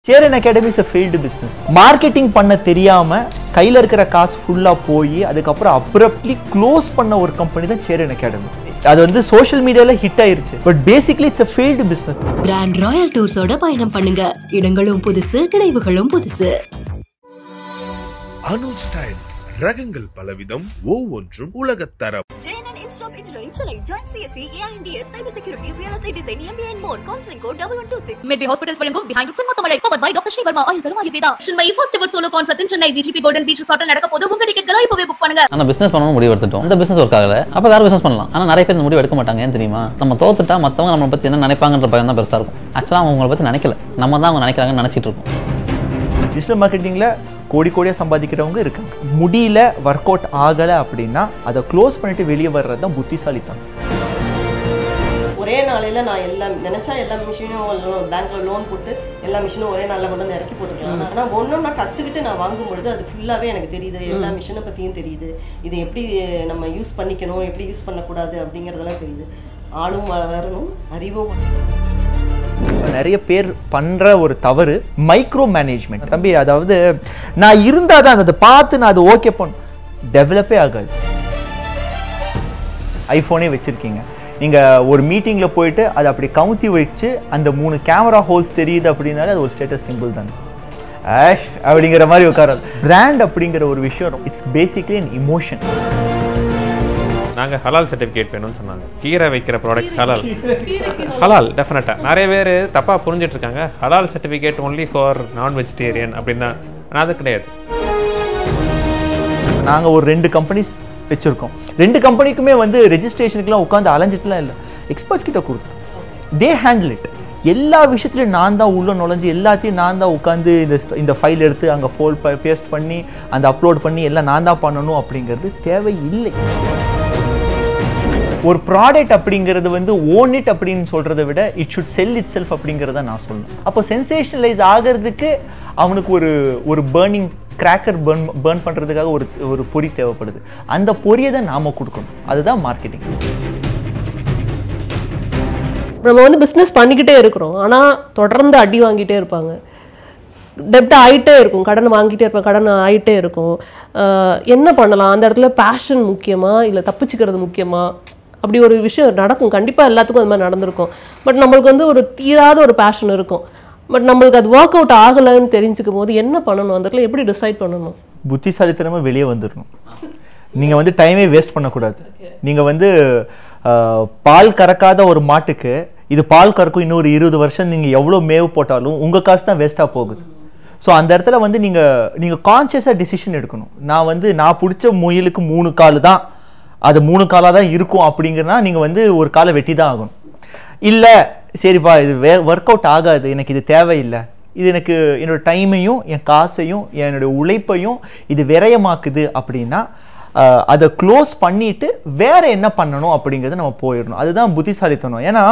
Cheran Academy is a failed business. Marketing பண்ண தெரியாம கையில இருக்கிற காசு ஃபுல்லா போய் அதுக்கப்புறம் abruptly க்ளோஸ் பண்ண ஒரு கம்பெனி தான் Cheran Academy. அது வந்து சோஷியல் மீடியால ஹிட் ஆயிருச்சு. But basically it's a failed business. Grand Royal டூர்ஸோட பயணம் பண்ணுங்க. இடங்களும் புதுசு, கிடைவுகளும் புதுசு. அனுஜ் ஸ்டைல்ஸ் ரகங்கள் பலவிதம் ஒவ்வொன்றும் உலகத்தரம். JNN Institute of Engineering Chennai. Join CSE, AINDS, Cyber Security, Real Estate Design, MBA and more. Counseling code 1126. Medway Hospitals வழங்கும் Behind Books மொத்தமழை powered by Dr. Srivarma Oil தரும் Ayurveda. Chennai first ever solo concert in Chennai VGP Golden Beach Resort நடக்க போது. உங்க டிக்கெட்களை இப்பவே book பண்ணுங்க. ஆனா business பண்ணனும் முடிவு எடுத்துட்டோம். அந்த பிசினஸ் வர்க் ஆகல. அப்ப வேற பிசினஸ் பண்ணலாம். ஆனா நிறைய பேர் இந்த முடிவு எடுக்க மாட்டாங்க. ஏன் தெரியுமா? நம்ம தோத்துட்டா மத்தவங்க நம்மள பத்தி என்ன நினைப்பாங்கன்ற பயம் தான் பெருசா இருக்கும். ஆக்சுவலா அவங்க உங்களை பத்தி நினைக்கல. நம்ம தான் அவங்க நினைக்கறாங்கன்னு நினைச்சிட்டு இருக்கோம். டிஜிட்டல் மார்க்கெட்டிங்ல கோடி கோடியா சம்பாதிக்கிறவங்க இருக்காங்க. முடியல வர்க் அவுட் ஆகல அப்படின்னா அதை க்ளோஸ் பண்ணிட்டு வெளியே வர்றது தான் புத்திசாலித்தனம். ஒரே நாளையில நான் எல்லாம் நினைச்சா எல்லா மிஷினும் பேங்க்ல லோன் போட்டு எல்லா மிஷினும் ஒரே நாளில் கொண்டு வந்து இறக்கி போட்டுருக்கலாம். ஆனால் ஒன்றொன்னா கற்றுக்கிட்டு நான் வாங்கும்பொழுது அது ஃபுல்லாகவே எனக்கு தெரியுது. எல்லா மிஷினை பற்றியும் தெரியுது. இது எப்படி நம்ம யூஸ் பண்ணிக்கணும், எப்படி யூஸ் பண்ணக்கூடாது அப்படிங்கிறதெல்லாம் தெரியுது. ஆளும் வளரணும், அறிவும். நிறைய பேர் பண்ற ஒரு தவறு மைக்ரோ மேனேஜ்மெண்ட். தம்பி, அதாவது நான் இருந்தால் தான் அதை பார்த்து நான் அது ஓகே பண்ணும், டெவலப்பே ஆகாது. ஐஃபோனே வச்சிருக்கீங்க, நீங்கள் ஒரு மீட்டிங்கில் போயிட்டு அதை அப்படி கவுத்தி வச்சு அந்த 3 கேமரா ஹோல்ஸ் தெரியுது அப்படின்னாலே அது ஒரு ஸ்டேட்டஸ் சிம்பிள் தானே. அப்படிங்கிற மாதிரி உட்காராது. பிராண்ட் அப்படிங்கிற ஒரு விஷயம் இட்ஸ் பேசிக்லி அன் இமோஷன். நாங்கள் ஹலால் சர்டிஃபிகேட் வேணும்னு சொன்னாங்க. கீரை வைக்கிற ப்ராடக்ட்ஸ் ஹலால் டெஃபினட்டாக நிறைய பேர் தப்பாக புரிஞ்சிட்டு இருக்காங்க. ஹலால் சர்டிஃபிகேட் ஒன்லி ஃபார் நான் வெஜிடேரியன் அப்படின்னு தான். ஆனால் அது கிடையாது. நாங்கள் ஒரு 2 கம்பெனிஸ் வச்சுருக்கோம். 2 கம்பெனிக்குமே வந்து ரெஜிஸ்ட்ரேஷனுக்குலாம் உட்காந்து அலைஞ்சிட்டுலாம் இல்லை, எக்ஸ்பர்ட்ஸ் கிட்ட கொடுத்தோம். தே ஹேண்டில் இட். எல்லா விஷயத்துலையும் நான் தான் உள்ள நுழைஞ்சு எல்லாத்தையும் நான் தான் உட்காந்து இந்த ஃபைல் எடுத்து அங்கே பேஸ்ட் பண்ணி அந்த அப்லோட் பண்ணி எல்லாம் நான் தான் பண்ணணும் அப்படிங்கிறது தேவையில்லை. ஒரு ப்ராடக்ட் அப்படிங்கிறது வந்து ஓன் இட் அப்படின்னு சொல்கிறத விட it should sell it self அப்படிங்கிறத நான் சொல்லணும். அப்போ சென்சேஷனலைஸ் ஆகிறதுக்கு அவனுக்கு ஒரு பேர்னிங் கிராக்கர் பேர்ன் பண்ணுறதுக்காக ஒரு பொறி தேவைப்படுது. அந்த பொரியை தான் நாம் கொடுக்கணும். அதுதான் மார்க்கெட்டிங். நம்ம வந்து பிஸ்னஸ் பண்ணிக்கிட்டே இருக்கிறோம், ஆனால் தொடர்ந்து அடி வாங்கிட்டே இருப்பாங்க. டெப்ட் ஆகிட்டே இருக்கும், கடன் வாங்கிட்டே இருப்பாங்க, கடன் ஆகிட்டே இருக்கும். என்ன பண்ணலாம்? அந்த இடத்துல பேஷன் முக்கியமா இல்லை தப்பிச்சுக்கிறது முக்கியமா? அப்படி ஒரு விஷயம் நடக்கும். கண்டிப்பாக எல்லாத்துக்கும் அது மாதிரி நடந்திருக்கும். பட் நம்மளுக்கு வந்து ஒரு தீராத ஒரு பேஷன் இருக்கும். பட் நம்மளுக்கு அது ஒர்க் அவுட் ஆகலைன்னு தெரிஞ்சுக்கும் போது என்ன பண்ணணும்? அந்த இடத்துல எப்படி டிசைட் பண்ணணும்? புத்திசாலித்தனமாக வெளியே வந்துடணும். நீங்கள் வந்து டைமே வேஸ்ட் பண்ணக்கூடாது. நீங்கள் வந்து பால் கறக்காத ஒரு மாட்டுக்கு இது பால் கறக்கும் இன்னொரு 20 வருஷம் நீங்கள் எவ்வளோ மேவு போட்டாலும் உங்கள் காசு தான் வேஸ்ட்டாக போகுது. ஸோ அந்த இடத்துல வந்து நீங்கள் கான்ஷியஸாக டிசிஷன் எடுக்கணும். நான் பிடிச்ச முயலுக்கு 3 கால் தான், அது 3 காலாக தான் இருக்கும் அப்படிங்கிறனா நீங்கள் வந்து ஒரு காலை வெட்டி தான் ஆகணும். இல்லை சரிப்பா இது ஒர்க் அவுட் ஆகாது, எனக்கு இது தேவையில்லை, இது எனக்கு என்னோடய டைமையும் என் காசையும் என்னுடைய உழைப்பையும் இது விரயமாக்குது அப்படின்னா அதை க்ளோஸ் பண்ணிட்டு வேற என்ன பண்ணணும் அப்படிங்கிறத நம்ம போயிடணும். அதுதான் புத்திசாலித்தனம். ஏன்னா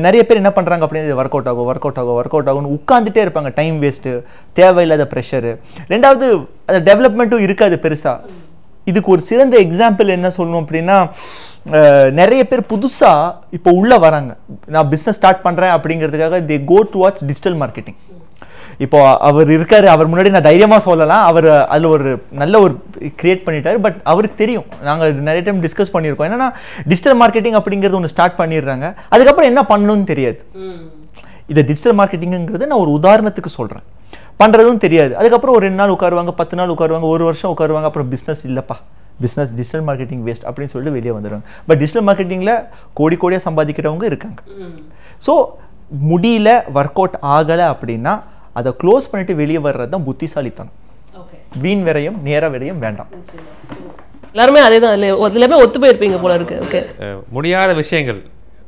நிறைய பேர் என்ன பண்ணுறாங்க அப்படின்னு ஒர்க் அவுட் ஆகும்னு உட்காந்துட்டே இருப்பாங்க. டைம் வேஸ்ட்டு, தேவையில்லாத ப்ரெஷரு. ரெண்டாவது அது டெவலப்மெண்ட்டும் இருக்காது பெருசாக. இதுக்கு ஒரு சிறந்த எக்ஸாம்பிள் என்ன சொல்லணும் அப்படின்னா, நிறைய பேர் புதுசாக இப்போ உள்ளே வராங்க. நான் பிஸ்னஸ் ஸ்டார்ட் பண்ணுறேன் அப்படிங்கிறதுக்காக தே கோ டுவார்ட்ஸ் டிஜிட்டல் மார்க்கெட்டிங். இப்போ அவர் இருக்காரு, அவர் முன்னாடி நான் தைரியமாக சொல்லலாம், அவர் அதில் ஒரு நல்ல ஒரு கிரியேட் பண்ணிட்டார். பட் அவருக்கு தெரியும், நாங்கள் நிறைய டைம் டிஸ்கஸ் பண்ணியிருக்கோம், என்னன்னா டிஜிட்டல் மார்க்கெட்டிங் அப்படிங்கிறது ஒன்று ஸ்டார்ட் பண்ணிடுறாங்க, அதுக்கப்புறம் என்ன பண்ணணும்னு தெரியாது. இதை டிஜிட்டல் மார்க்கெட்டிங்கிறது நான் ஒரு உதாரணத்துக்கு சொல்கிறேன். பண்ணுறதும் தெரியாது. அதுக்கப்புறம் ஒரு 2 நாள் உட்காருவாங்க, 10 நாள் உட்காருவாங்க, 1 வருஷம் உட்காருவாங்க. அப்புறம் பிஸ்னஸ் இல்லைப்பா, பிஸ்னஸ் டிஜிட்டல் மார்க்கெட்டிங் வேஸ்ட் அப்படின்னு சொல்லிட்டு வெளியே வந்துடுவாங்க. பட் டிஜிட்டல் மார்க்கெட்டிங்கில் கோடியாக சம்பாதிக்கிறவங்க இருக்காங்க. ஸோ முடியல வர்க் அவுட் ஆகலை அப்படின்னா அதை க்ளோஸ் பண்ணிட்டு வெளியே வர்றது தான் புத்திசாலித்தனம். வீண் விரயம் நேர விரயம் வேண்டாம். எல்லாருமே அதே தான், எல்லாமே ஒத்து போயிருப்பீங்க போல இருக்கு. ஓகே, முடியாத விஷயங்கள்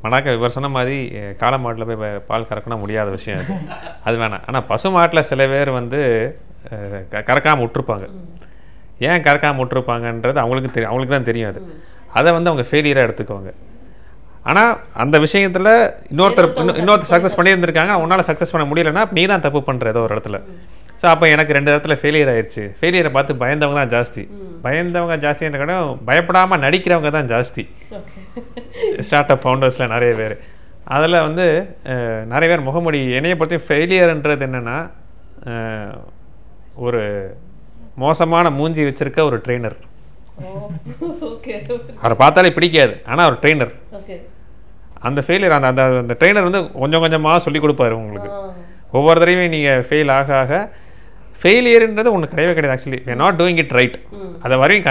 மனாக்க இவர் சொன்ன மாதிரி காளை மாட்டில் போய் பால் கறக்கணும், முடியாத விஷயம் அது வேணாம். ஆனால் பசு மாட்டில் சில பேர் வந்து கறக்காமல் விட்டுருப்பாங்க. ஏன் கறக்காமல் விட்டுருப்பாங்கன்றது அவங்களுக்கு தான் தெரியும். அதை வந்து அவங்க ஃபெயிலியராக எடுத்துக்குவாங்க. ஆனால் அந்த விஷயத்தில் இன்னொருத்தர் சக்ஸஸ் பண்ணியிருந்திருக்காங்க, உன்னால் சக்ஸஸ் பண்ண முடியலைன்னா நீ தான் தப்பு பண்ணுற ஏதோ ஒரு இடத்துல. ஸோ அப்போ எனக்கு 2 இடத்துல ஃபெயிலியர் ஆயிடுச்சு. ஃபெயிலியரை பார்த்து பயந்தவங்க தான் ஜாஸ்தி. பயந்தவங்க ஜாஸ்தின்ற கூட பயப்படாமல் நடிக்கிறவங்க தான் ஜாஸ்தி. ஸ்டார்ட் அப் ஃபவுண்டர்ஸில் நிறைய பேர் அதில் வந்து நிறைய பேர் முகமுடி என்னையை பொறுத்த ஃபெயிலியர்ன்றது என்னென்னா ஒரு மோசமான மூஞ்சி வச்சிருக்க ஒரு ட்ரெயினர். அவரை பார்த்தாலே பிடிக்காது, ஆனால் அவர் ட்ரெயினர். அந்த ஃபெயிலியர் அந்த அந்த ட்ரெயினர் வந்து கொஞ்சம் கொஞ்சமாக சொல்லி கொடுப்பாரு உங்களுக்கு. ஒவ்வொரு தடவையும் நீங்கள் ஃபெயில் ஆக ஆக ஃபெயிலியர்ன்றது ஒன்று கிடையவே கிடையாது. Actually we are not doing it right. அதை வரையும்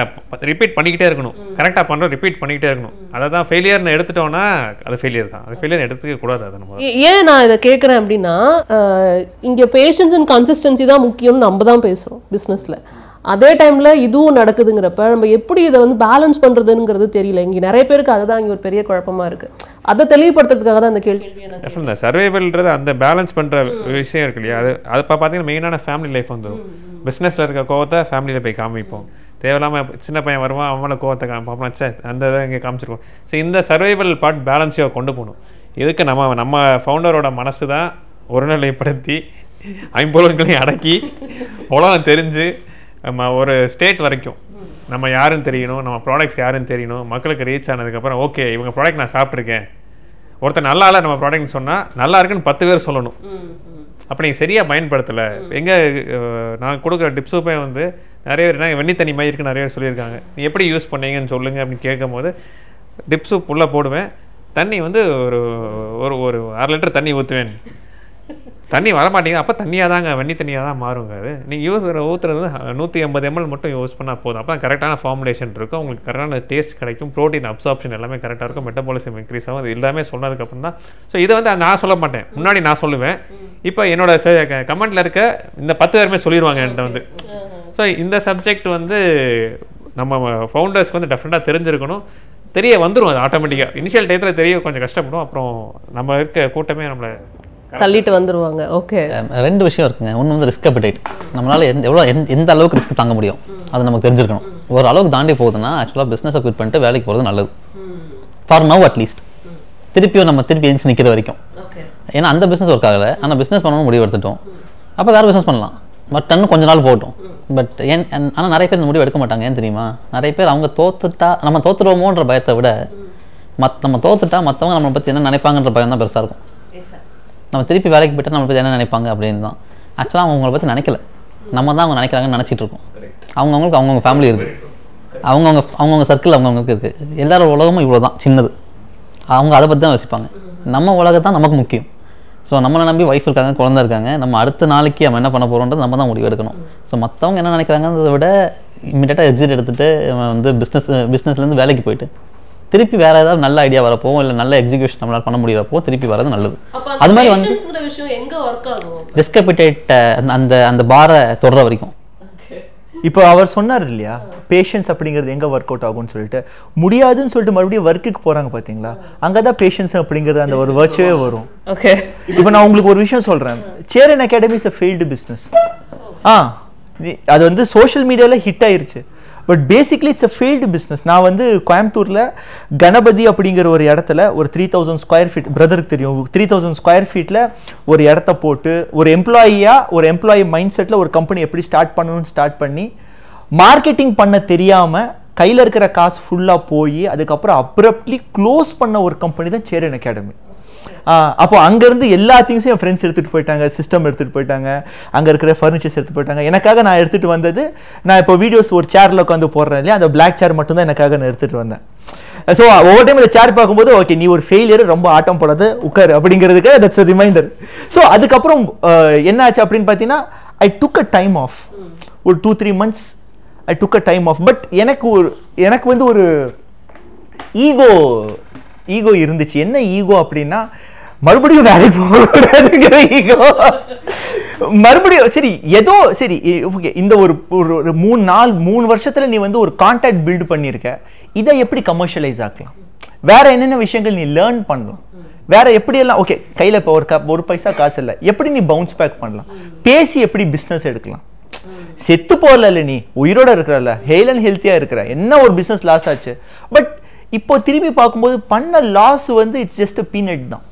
ரிப்பீட் பண்ணிக்கிட்டே இருக்கணும். கரெக்டாக பண்ணுறோம், ரிப்பீட் பண்ணிக்கிட்டே இருக்கணும். அதை தான் ஃபெயிலியர்னு எடுத்துட்டோன்னா அது ஃபெயிலியர் தான். அது ஃபெயிலியர் எடுத்துக்க கூடாது. அதை நம்ம ஏன் நான் இதை கேட்குறேன் அப்படின்னா, இங்கே பேஷன்ஸ் அண்ட் கன்சிஸ்டன்சி தான் முக்கியம்னு நம்ம தான் பேசுகிறோம் பிஸ்னஸில். அதே டைமில் இதுவும் நடக்குதுங்கிறப்ப நம்ம எப்படி இதை வந்து பேலன்ஸ் பண்ணுறதுங்கிறது தெரியல. இங்கே நிறைய பேருக்கு அதுதான் இங்கே ஒரு பெரிய குழப்பமாக இருக்குது. அதை தெளிவுபடுத்துறதுக்காக தான் அந்த கேள்வி. டெஃபினட்டாக சர்வைவல்ன்றது அந்த பேலன்ஸ் பண்ணுற விஷயம் இருக்கு இல்லையா, அது பார்த்தீங்கன்னா மெயினான ஃபேமிலி லைஃப் வந்துடும். பிஸ்னஸில் இருக்க கோவத்தை ஃபேமிலியில் போய் காமிப்போம். தேவையில்லாமல் சின்ன பையன் வருவான், அவங்கள கோவத்தை காமிப்போம். அந்த இதை இங்கே காமிச்சிருக்கோம். ஸோ இந்த சர்வைவல் பார்ட் பேலன்ஸையாக கொண்டு போகணும். இதுக்கு நம்ம ஃபவுண்டரோட மனசு தான் ஒருநிலைப்படுத்தி ஐம்பொருள்களையும் அடக்கி உலகம் தெரிஞ்சு நம்ம ஒரு ஸ்டேட் வரைக்கும் நம்ம யாருன்னு தெரியணும், நம்ம ப்ராடக்ட்ஸ் யாருன்னு தெரியணும். மக்களுக்கு ரீச் ஆனதுக்கப்புறம் ஓகே இவங்க ப்ராடக்ட் நான் சாப்பிட்ருக்கேன், ஒருத்தர் நல்லா இல்லை நம்ம ப்ராடக்ட்னு சொன்னால் நல்லா இருக்குன்னு 10 பேர் சொல்லணும். அப்போ நீங்கள் சரியாக பயன்படுத்தலை. எங்கே நான் கொடுக்குற டிப்ஸுப்பே வந்து நிறைய பேர் என்ன வெண்ணி தண்ணி மாதிரி இருக்குன்னு நிறைய பேர் சொல்லியிருக்காங்க. நீ எப்படி யூஸ் பண்ணீங்கன்னு சொல்லுங்கள் அப்படின்னு கேட்கும் போது டிப்ஸு உள்ளே போடுவேன். தண்ணி வந்து ஒரு 1/2 லிட்டர் தண்ணி ஊற்றுவேன். தண்ணி வரமாட்டேங்குது. அப்போ தண்ணியாக தாங்க, வெண்ணி தண்ணியாக தான் மாறுங்க. அது நீங்கள் ஊற்றுறது 150 ml மட்டும் யூஸ் பண்ணால் போதும். அப்போ தான் கரெக்டான ஃபார்முலேஷன் இருக்கும், உங்களுக்கு கரெக்டான டேஸ்ட் கிடைக்கும், ப்ரோட்டீன் அப்சார்ப்ஷன் எல்லாமே கரெக்டாக இருக்கும், மெட்டபாலிசம் இன்க்ரீஸ் ஆகும். இது எல்லாமே சொன்னதுக்கப்புறம் தான். ஸோ இதை வந்து நான் சொல்ல மாட்டேன், முன்னாடி நான் சொல்லுவேன். இப்போ என்னோட கமெண்ட்டில் இருக்க இந்த 10 பேருமே சொல்லிடுவாங்க என்கிட்ட வந்து. ஸோ இந்த சப்ஜெக்ட் வந்து நம்ம ஃபவுண்டர்ஸ்க்கு வந்து டெஃபினட்டாக தெரிஞ்சிருக்கணும். தெரிய வந்துடும் அது ஆட்டோமேட்டிக்காக. இனிஷியல் டயத்தில் தெரிய கொஞ்சம் கஷ்டப்படும், அப்புறம் நம்ம இருக்க கூட்டமே நம்மளை தள்ளிட்டு வந்துடுவாங்க. ஓகே, 2 விஷயம் இருக்குங்க. ஒன்று வந்து ரிஸ்க் அப்பிடைட். நம்மளால் எந்த அளவுக்கு ரிஸ்க் தாங்க முடியும் அது நமக்கு தெரிஞ்சிருக்கணும். ஒரு அளவுக்கு தாண்டி போகுதுன்னா ஆக்சுவலாக பிஸ்னஸை குவிட் பண்ணிட்டு வேலைக்கு போகிறது நல்லது. For now at least. திருப்பி எழுந்து நிற்கிற வரைக்கும். ஏன்னா அந்த பிஸ்னஸ் ஒர்க் ஆகலை, ஆனால் பிஸ்னஸ் பண்ணணும்னு முடிவு எடுத்துட்டோம். அப்போ வேறு பிஸ்னஸ் பண்ணலாம். பட் கொஞ்ச நாள் போகட்டும். பட் ஆனால் நிறைய பேர் இந்த முடிவு எடுக்க மாட்டாங்க. ஏன் தெரியுமா? நிறைய பேர் அவங்க தோத்துட்டா நம்ம தோத்துருவோமோன்ற பயத்தை விட நம்ம தோத்துட்டா மற்றவங்க நம்மளை பற்றி என்ன நினைப்பாங்கன்ற பயம் தான் பெருசாக இருக்கும். நம்ம திருப்பி வேலைக்கு போய்ட்டு நம்மளை பற்றி என்ன நினைப்பாங்க அப்படின்னு தான். ஆக்சுவலாக அவங்கள பற்றி நினைக்கல, நம்ம தான் அவங்க நினைக்கிறாங்கன்னு நினச்சிட்டு இருக்கோம். அவங்கவுங்களுக்கு அவங்கவுங்க ஃபேமிலி இருக்குது, அவங்கவுங்க சர்க்கிள் அவங்கவுங்களுக்கு இருக்குது. எல்லாரோட உலகமும் இவ்வளோ தான் சின்னது. அவங்க அதை பற்றி தான் யோசிப்பாங்க. நம்ம உலகம் தான் நமக்கு முக்கியம். ஸோ நம்மளை நம்பி ஒய்ஃப் இருக்காங்க, குழந்தை இருக்காங்க. நம்ம அடுத்த நாளைக்கு நம்ம என்ன பண்ண போகிறோன்றது நம்ம தான் முடிவு எடுக்கணும். ஸோ மற்றவங்க என்ன நினைக்கிறாங்கன்றதை விட இமீடியட்டாக எக்ஸிட் எடுத்துகிட்டு வந்து பிஸ்னஸ்லேருந்து வேலைக்கு போயிட்டு திருப்பி வேறு ஏதாவது நல்ல ஐடியா வரப்போ இல்லை நல்ல எக்ஸிக்யூஷன் நம்மளால் பண்ண முடியறப்போ திருப்பி வரது நல்லது. அது மாதிரி வந்து ரிஸ்க் அப்பிடைட் அந்த பாரை தொடர வரைக்கும். இப்போ அவர் சொன்னார் இல்லையா, பேஷன்ஸ் அப்படிங்கிறது எங்கே ஒர்க் அவுட் ஆகும்னு சொல்லிட்டு, முடியாதுன்னு சொல்லிட்டு மறுபடியும் ஒர்க்குக்கு போகிறாங்க பார்த்தீங்களா, அங்கே தான் பேஷன்ஸ் அப்படிங்கிறது அந்த ஒரு வர்ச்சுவே வரும். ஓகே, இப்போ நான் உங்களுக்கு ஒரு விஷயம் சொல்கிறேன். Cheran academy is a failed business. அது வந்து சோஷியல் மீடியாவில் ஹிட் ஆயிருச்சு. But basically it's a failed business. நான் வந்து கோயம்புத்தூரில் கணபதி அப்படிங்கிற ஒரு இடத்துல ஒரு 3000 ஸ்கொயர் ஃபீட், பிரதருக்கு தெரியும், 3000 ஸ்கொயர் ஃபீட்டில் ஒரு இடத்த போட்டு ஒரு எம்ப்ளாயி மைண்ட் செட்டில் ஒரு கம்பெனி எப்படி ஸ்டார்ட் பண்ணணும்னு ஸ்டார்ட் பண்ணி மார்க்கெட்டிங் பண்ண தெரியாமல் கையில் இருக்கிற காசு ஃபுல்லாக போய் அதுக்கப்புறம் அப்ரப்ட்லி க்ளோஸ் பண்ண ஒரு கம்பெனி தான் சேரன் அகாடமி. அப்போ அங்கேருந்து எல்லா திங்ஸும் என் ஃப்ரெண்ட்ஸ் எடுத்துகிட்டு போயிட்டாங்க, சிஸ்டம் எடுத்துகிட்டு போயிட்டாங்க, அங்கே இருக்கிற ஃபர்னிச்சர்ஸ் எடுத்துகிட்டு போயிட்டாங்க. எனக்காக நான் எடுத்துகிட்டு வந்தது, நான் இப்போ வீடியோஸ் ஒரு சேரில் உட்காந்து போடுறேன் இல்லையா, அந்த பிளாக் சேர் மட்டும்தான் எனக்காக நான் எடுத்துகிட்டு வந்தேன். ஸோ ஒவ்வொரு டைம் இந்த சேர் பார்க்கும்போது ஓகே நீ ஒரு ஃபெயிலியர், ரொம்ப ஆட்டம் போடாது, உட்கார் அப்படிங்கிறதுக்கு தட்ஸ் a ரிமைண்டர். ஸோ அதுக்கப்புறம் என்ன ஆச்சு அப்படின்னு பார்த்தீங்கன்னா, ஐ டுக் அ டைம் ஆஃப். ஒரு 2-3 months I took a time off. But எனக்கு வந்து ஒரு ஈகோ இருந்துச்சு. என்ன ஈகோ அப்படின்னா, மறுபடியும் வேலைக்கு போகக்கூடாதுங்கிற ஈகோ. மறுபடியும் சரி ஓகே, இந்த ஒரு 3 வருஷத்துல நீ வந்து ஒரு கான்டாக்ட் பில்டு பண்ணியிருக்க, இதை எப்படி கமர்ஷியலைஸ் ஆக்கலாம், வேற என்னென்ன விஷயங்கள் நீ லேர்ன் பண்ணலாம், வேற எப்படியெல்லாம் ஓகே கையில் இப்போ ஒரு பைசா காசு இல்லை, எப்படி நீ பவுன்ஸ் பேக் பண்ணலாம், பேசி எப்படி பிஸ்னஸ் எடுக்கலாம். செத்து போகல நீ உயிரோட இருக்கிறல்ல, ஹெயில் அண்ட் ஹெல்த்தியா இருக்கிற, என்ன ஒரு பிஸ்னஸ் லாஸ் ஆச்சு. பட் இப்போ திரும்பி பார்க்கும்போது பண்ண லாஸ் வந்து இட்ஸ் ஜஸ்ட் அ பீனட் தான்.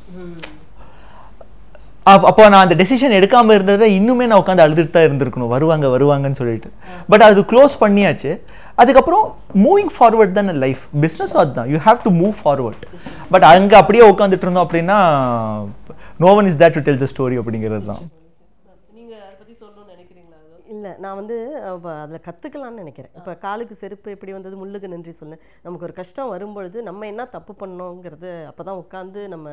அப்போ நான் அந்த டெசிஷன் எடுக்காமல் இருந்ததை இன்னுமே நான் உட்காந்து அழுதுட்டு தான் இருந்திருக்கணும், வருவாங்கன்னு சொல்லிட்டு. பட் அது க்ளோஸ் பண்ணியாச்சு. அதுக்கப்புறம் மூவிங் ஃபார்வர்ட் தானே லைஃப், பிஸ்னஸ் அதுதான், you have to move forward. But அங்கே அப்படியே உட்காந்துட்டு இருந்தோம் அப்படின்னா no one is that to tell the story அப்படிங்கிறது தான். சொல்லணும்னு நினைக்கிறீங்களா? இல்லை, நான் வந்து அதில் கற்றுக்கலான்னு நினைக்கிறேன். இப்போ காலுக்கு செருப்பு எப்படி வந்தது, முள்ளுக்கு நன்றி சொன்னேன். நமக்கு ஒரு கஷ்டம் வரும்பொழுது நம்ம என்ன தப்பு பண்ணோங்கிறது அப்போ தான் உட்காந்து நம்ம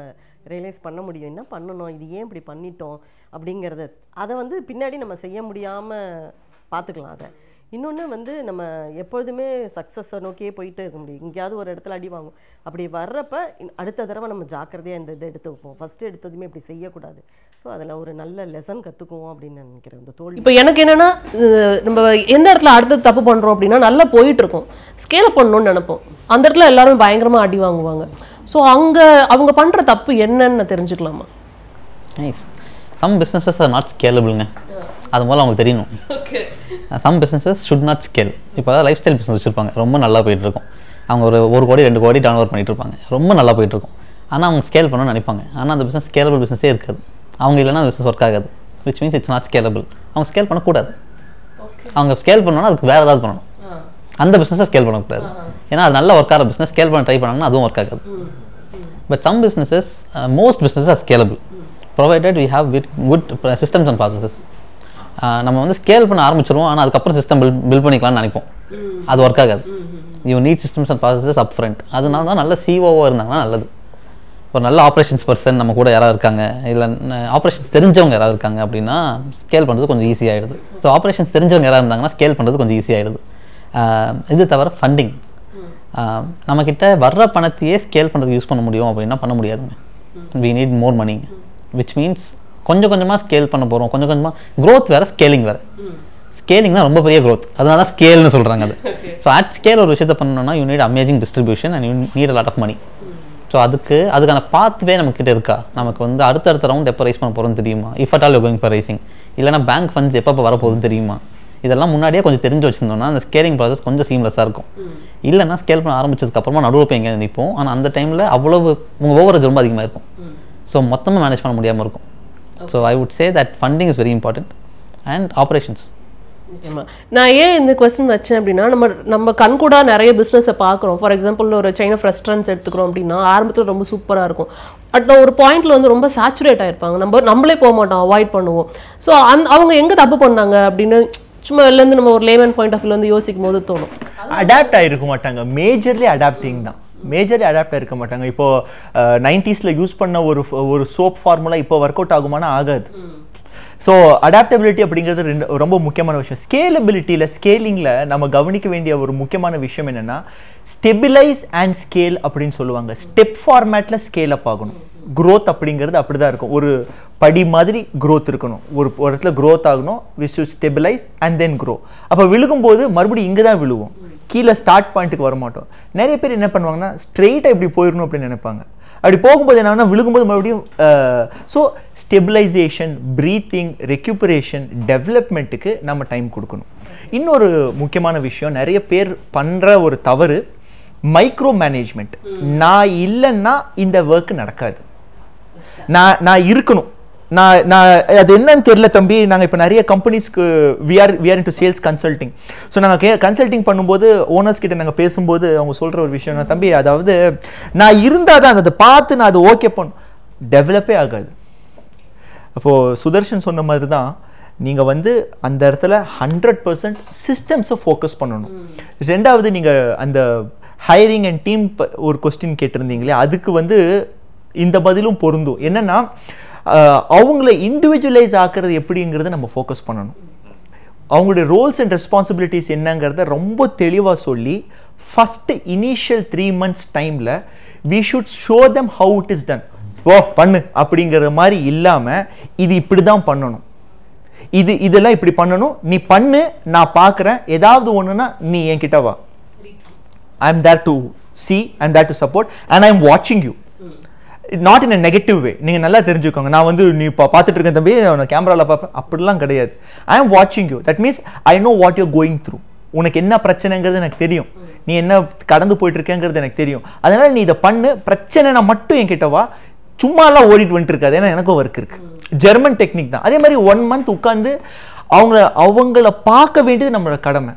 ரியலைஸ் பண்ண முடியும். என்ன பண்ணணும், இது ஏன் இப்படி பண்ணிட்டோம் அப்படிங்கிறத. அதை வந்து பின்னாடி நம்ம செய்ய முடியாமல் பார்த்துக்கலாம். அதை இன்னொன்று வந்து நம்ம எப்பொழுதுமே சக்ஸஸை நோக்கியே போயிட்டே இருக்க முடியும். எங்கேயாவது ஒரு இடத்துல அடி வாங்கும். அப்படி வர்றப்ப அடுத்த தடவை நம்ம ஜாக்கிரதையாக இந்த இதை எடுத்து வைப்போம். ஃபஸ்ட்டு எடுத்ததுமே இப்படி செய்யக்கூடாது. ஸோ அதில் ஒரு நல்ல லெசன் கற்றுக்குவோம் அப்படின்னு நான் நினைக்கிறேன். இந்த தோல்வி இப்போ எனக்கு என்னன்னா, நம்ம எந்த இடத்துல அடுத்து தப்பு பண்ணுறோம் அப்படின்னா நல்லா போயிட்டு இருக்கோம், ஸ்கேல் பண்ணணும்னு நினைப்போம். அந்த இடத்துல எல்லாரும் பயங்கரமாக அடி வாங்குவாங்க. ஸோ அங்கே அவங்க பண்ணுற தப்பு என்னன்னு தெரிஞ்சுக்கலாமா? Nice. Some businesses are not ஸ்கேலபிள்ங்க. அது முதல்ல அவங்களுக்கு தெரியணும். Some businesses should not scale. இப்போ லைஃப் ஸ்டைல் பிஸ்னஸ் வச்சுருப்பாங்க, ரொம்ப நல்லா போயிட்டுருக்கும். அவங்க ஒரு 1 கோடி 2 கோடி டர்ன் ஓவர் பண்ணிட்டு இருப்பாங்க, ரொம்ப நல்லா போயிட்டுருக்கும். ஆனால் அவங்க ஸ்கேல் பண்ணணும்னு நினைப்பாங்க. ஆனால் அந்த பிஸ்னஸ் ஸ்கேலபிள் பிஸ்னஸே இருக்காது. அவங்க இல்லைன்னா அந்த பிஸ்னஸ் ஒர்க் ஆகாது. Which means it's not scalable. அவங்க ஸ்கேல் பண்ணக்கூடாது. அவங்க ஸ்கேல் பண்ணணும்னா அதுக்கு வேறு ஏதாவது பண்ணணும். அந்த பிஸ்னஸை ஸ்கேல் பண்ணக்கூடாது. ஏன்னா அது நல்லா ஒர்க் ஆகிற பிஸ்னஸ் ஸ்கேல் பண்ண ட்ரை பண்ணாங்கன்னா அதுவும் ஒர்க் ஆகாது. But some businesses, most businesses are scalable provided we have good systems and processes. நம்ம வந்து ஸ்கேல் பண்ண ஆரம்பிச்சிருவோம், ஆனால் அதுக்கப்புறம் சிஸ்டம் பில்ட் பண்ணிக்கலாம்னு நினைப்போம். அது ஒர்க் ஆகாது. You need systems and processes up front. அதனால தான் நல்ல சிஓவாக இருந்தாங்கன்னா நல்லது. ஒரு நல்ல ஆப்ரேஷன்ஸ் பர்சன் நம்ம கூட யாராவது இருக்காங்க, இல்லை ஆப்ரேஷன்ஸ் தெரிஞ்சவங்க யாராவது இருக்காங்க அப்படின்னா ஸ்கேல் பண்ணுறது கொஞ்சம் ஈஸியாகிடுது. ஸோ ஆப்ரேஷன்ஸ் தெரிஞ்சவங்க யாராவது இருந்தாங்கன்னா ஸ்கேல் பண்ணுறது கொஞ்சம் ஈஸியாகிடுது. இது தவிர ஃபண்டிங், நம்மக்கிட்ட வர்ற பணத்தையே ஸ்கேல் பண்ணுறதுக்கு யூஸ் பண்ண முடியும் அப்படின்னா பண்ண முடியாதுங்க. We need more money. Which means கொஞ்சம் கொஞ்சமாக ஸ்கேல் பண்ண போகிறோம். கொஞ்சம் கொஞ்சமாக க்ரோத் வேறு, ஸ்கேலிங் வேறு. ஸ்கேலிங்னா ரொம்ப பெரிய க்ரோத், அதனால தான் ஸ்கேல்னு சொல்கிறாங்க அது. ஸோ அட் ஸ்கேல் ஒரு விஷயத்தை பண்ணணும்னா you need amazing distribution and you need a lot of money. So அதுக்கான பாத்வே நம்மக்கிட்ட இருக்கா? நமக்கு வந்து அடுத்தடுத்த ரவுண்ட் எப்போ ரைஸ் பண்ண போகிறோம்னு தெரியுமா? If at all you going for raising, இல்லைனா பேங்க் ஃபண்ட்ஸ் எப்போ வரப்போகுதுன்னு தெரியுமா? இதெல்லாம் முன்னாடியே கொஞ்சம் தெரிஞ்சு வச்சுருந்தோம்னா அந்த ஸ்கேலிங் ப்ராசஸ் கொஞ்சம் சீம்லெஸ்ஸாக இருக்கும். இல்லைனா ஸ்கேல் பண்ண ஆரம்பிச்சதுக்கப்புறமா நடுவில் போய் எங்கேயாவது நிற்போம். ஆனால் அந்த டைமில் அவ்வளவு உங்கள் ஓவரேஜ் ரொம்ப அதிகமாக இருக்கும். ஸோ மொத்தமாக மேனேஜ் பண்ண முடியாமல் இருக்கும். So I would say that funding is very important and operations. நான் ஏன் இந்த கொஸ்டின் வச்சேன் அப்படின்னா, நம்ம கண்கூடா நிறைய பிஸ்னஸை பார்க்குறோம். ஃபார் எக்ஸாம்பிள் ஒரு செயின் ஆஃப் ரெஸ்டாரண்ட்ஸ் எடுத்துக்கிறோம் அப்படின்னா ஆரம்பத்தில் ரொம்ப சூப்பராக இருக்கும். அட் ஒரு பாயிண்ட்ல வந்து ரொம்ப சேச்சுரேட் ஆயிருப்பாங்க. நம்மளே போக மாட்டோம், அவாய்ட் பண்ணுவோம். ஸோ அவங்க எங்கே தப்பு பண்ணாங்க அப்படின்னு சும்மா வெளிலேருந்து நம்ம ஒரு லேமன் பாயிண்ட் ஆஃப் வியூ வந்து யோசிக்கும் போது தோணும். அடாப்ட் ஆகிருக்க மாட்டாங்க. மேஜர்லி அடாப்டிங் தான். மேஜர்லி அடாப்ட் ஆகிருக்க மாட்டாங்க. இப்போது 90s யூஸ் பண்ண ஒரு சோப் ஃபார்முலா இப்போ ஒர்க் அவுட் ஆகுமானா ஆகாது. ஸோ அடாப்டபிலிட்டி அப்படிங்கிறது ரொம்ப முக்கியமான விஷயம். ஸ்கேலிங்கில் நம்ம கவனிக்க வேண்டிய ஒரு முக்கியமான விஷயம் என்னென்னா, ஸ்டெபிலைஸ் அண்ட் ஸ்கேல் அப்படின்னு சொல்லுவாங்க. ஸ்டெப் ஃபார்மேட்டில் ஸ்கேல் அப் ஆகணும். க்ரோத் அப்படிங்கிறது அப்படி தான் இருக்கும். ஒரு படி மாதிரி க்ரோத் இருக்கணும். ஒரு இடத்துல க்ரோத் ஆகணும். We should stabilise and then grow. அப்போ விழுகும்போது மறுபடியும் இங்கே தான் விழுவோம், கீழே ஸ்டார்ட் பாயிண்ட்டுக்கு வர மாட்டோம். நிறைய பேர் என்ன பண்ணுவாங்கன்னா ஸ்ட்ரெயிட்டாக இப்படி போயிடணும் அப்படின்னு நினைப்பாங்க. அப்படி போகும்போது என்னன்னா விழுகும்போது மறுபடியும் ஸோ ஸ்டெபிலைசேஷன், ப்ரீத்திங், ரெக்யூப்பரேஷன், டெவலப்மெண்ட்டுக்கு நம்ம டைம் கொடுக்கணும். இன்னொரு முக்கியமான விஷயம், நிறைய பேர் பண்ணுற ஒரு தவறு மைக்ரோ மேனேஜ்மெண்ட். நான் இல்லைன்னா இந்த ஒர்க் நடக்காது, நான் இருக்கணும். நான் அது என்னன்னு தெரியல தம்பி. நாங்கள் இப்போ நிறைய கம்பெனிஸ்க்கு we are into sales consulting. So நாங்கள் கன்சல்டிங் பண்ணும்போது ஓனர்ஸ் கிட்ட நாங்கள் பேசும்போது அவங்க சொல்கிற ஒரு விஷயம், தம்பி அதாவது நான் இருந்தால் தான் அதை பார்த்து நான் அது ஓகே பண்ணும், டெவலப்பே ஆகாது. அப்போது சுதர்ஷன் சொன்ன மாதிரி தான், நீங்கள் வந்து அந்த இடத்துல 100% சிஸ்டம்ஸை ஃபோக்கஸ் பண்ணணும். ரெண்டாவது, நீங்கள் அந்த ஹைரிங் அண்ட் டீம் ஒரு கொஸ்டின் கேட்டிருந்தீங்களே, அதுக்கு வந்து இந்த பதிலும் பொருந்தும். என்னென்னா, அவங்கள இண்டிவிஜுவலைஸ் ஆக்குறது எப்படிங்கிறத நம்ம ஃபோக்கஸ் பண்ணணும். அவங்களுடைய ரோல்ஸ் அண்ட் ரெஸ்பான்சிபிலிட்டிஸ் என்னங்கிறத ரொம்ப தெளிவாக சொல்லி ஃபஸ்ட்டு இனிஷியல் 3 months டைமில் we should show them how it is done. ஓ பண்ணு அப்படிங்கிற மாதிரி இல்லாமல் இது இப்படி தான் பண்ணணும், இதெல்லாம் இப்படி பண்ணணும், நீ பண்ணு, நான் பார்க்குறேன், ஏதாவது ஒன்றுனா நீ என்கிட்ட வா, I am there to see, I am there to support and I am watching you. Not in a negative வே. நீங்கள் நல்லா தெரிஞ்சுக்கோங்க, நான் வந்து நீ இப்போ பார்த்துட்டு இருக்கேன் தம்பி, நான் கேமராவில் பார்ப்பேன் அப்படிலாம் கிடையாது. ஐ ஆம் வாட்சிங் you. That means I know what your going through. உனக்கு என்ன பிரச்சனைங்கிறது எனக்கு தெரியும், நீ என்ன கடந்து போயிட்டு இருக்கேங்கிறது எனக்கு தெரியும். அதனால் நீ இதை பண்ணு, பிரச்சனைனா மட்டும் என்கிட்ட வா, சும்மாலாம் ஓடிட்டு வந்துட்டு இருக்காது. ஏன்னா எனக்கும் ஒர்க் இருக்குது. ஜெர்மன் டெக்னிக் தான். அதே மாதிரி 1 month உட்காந்து அவங்கள பார்க்க வேண்டியது நம்மளோட கடமை.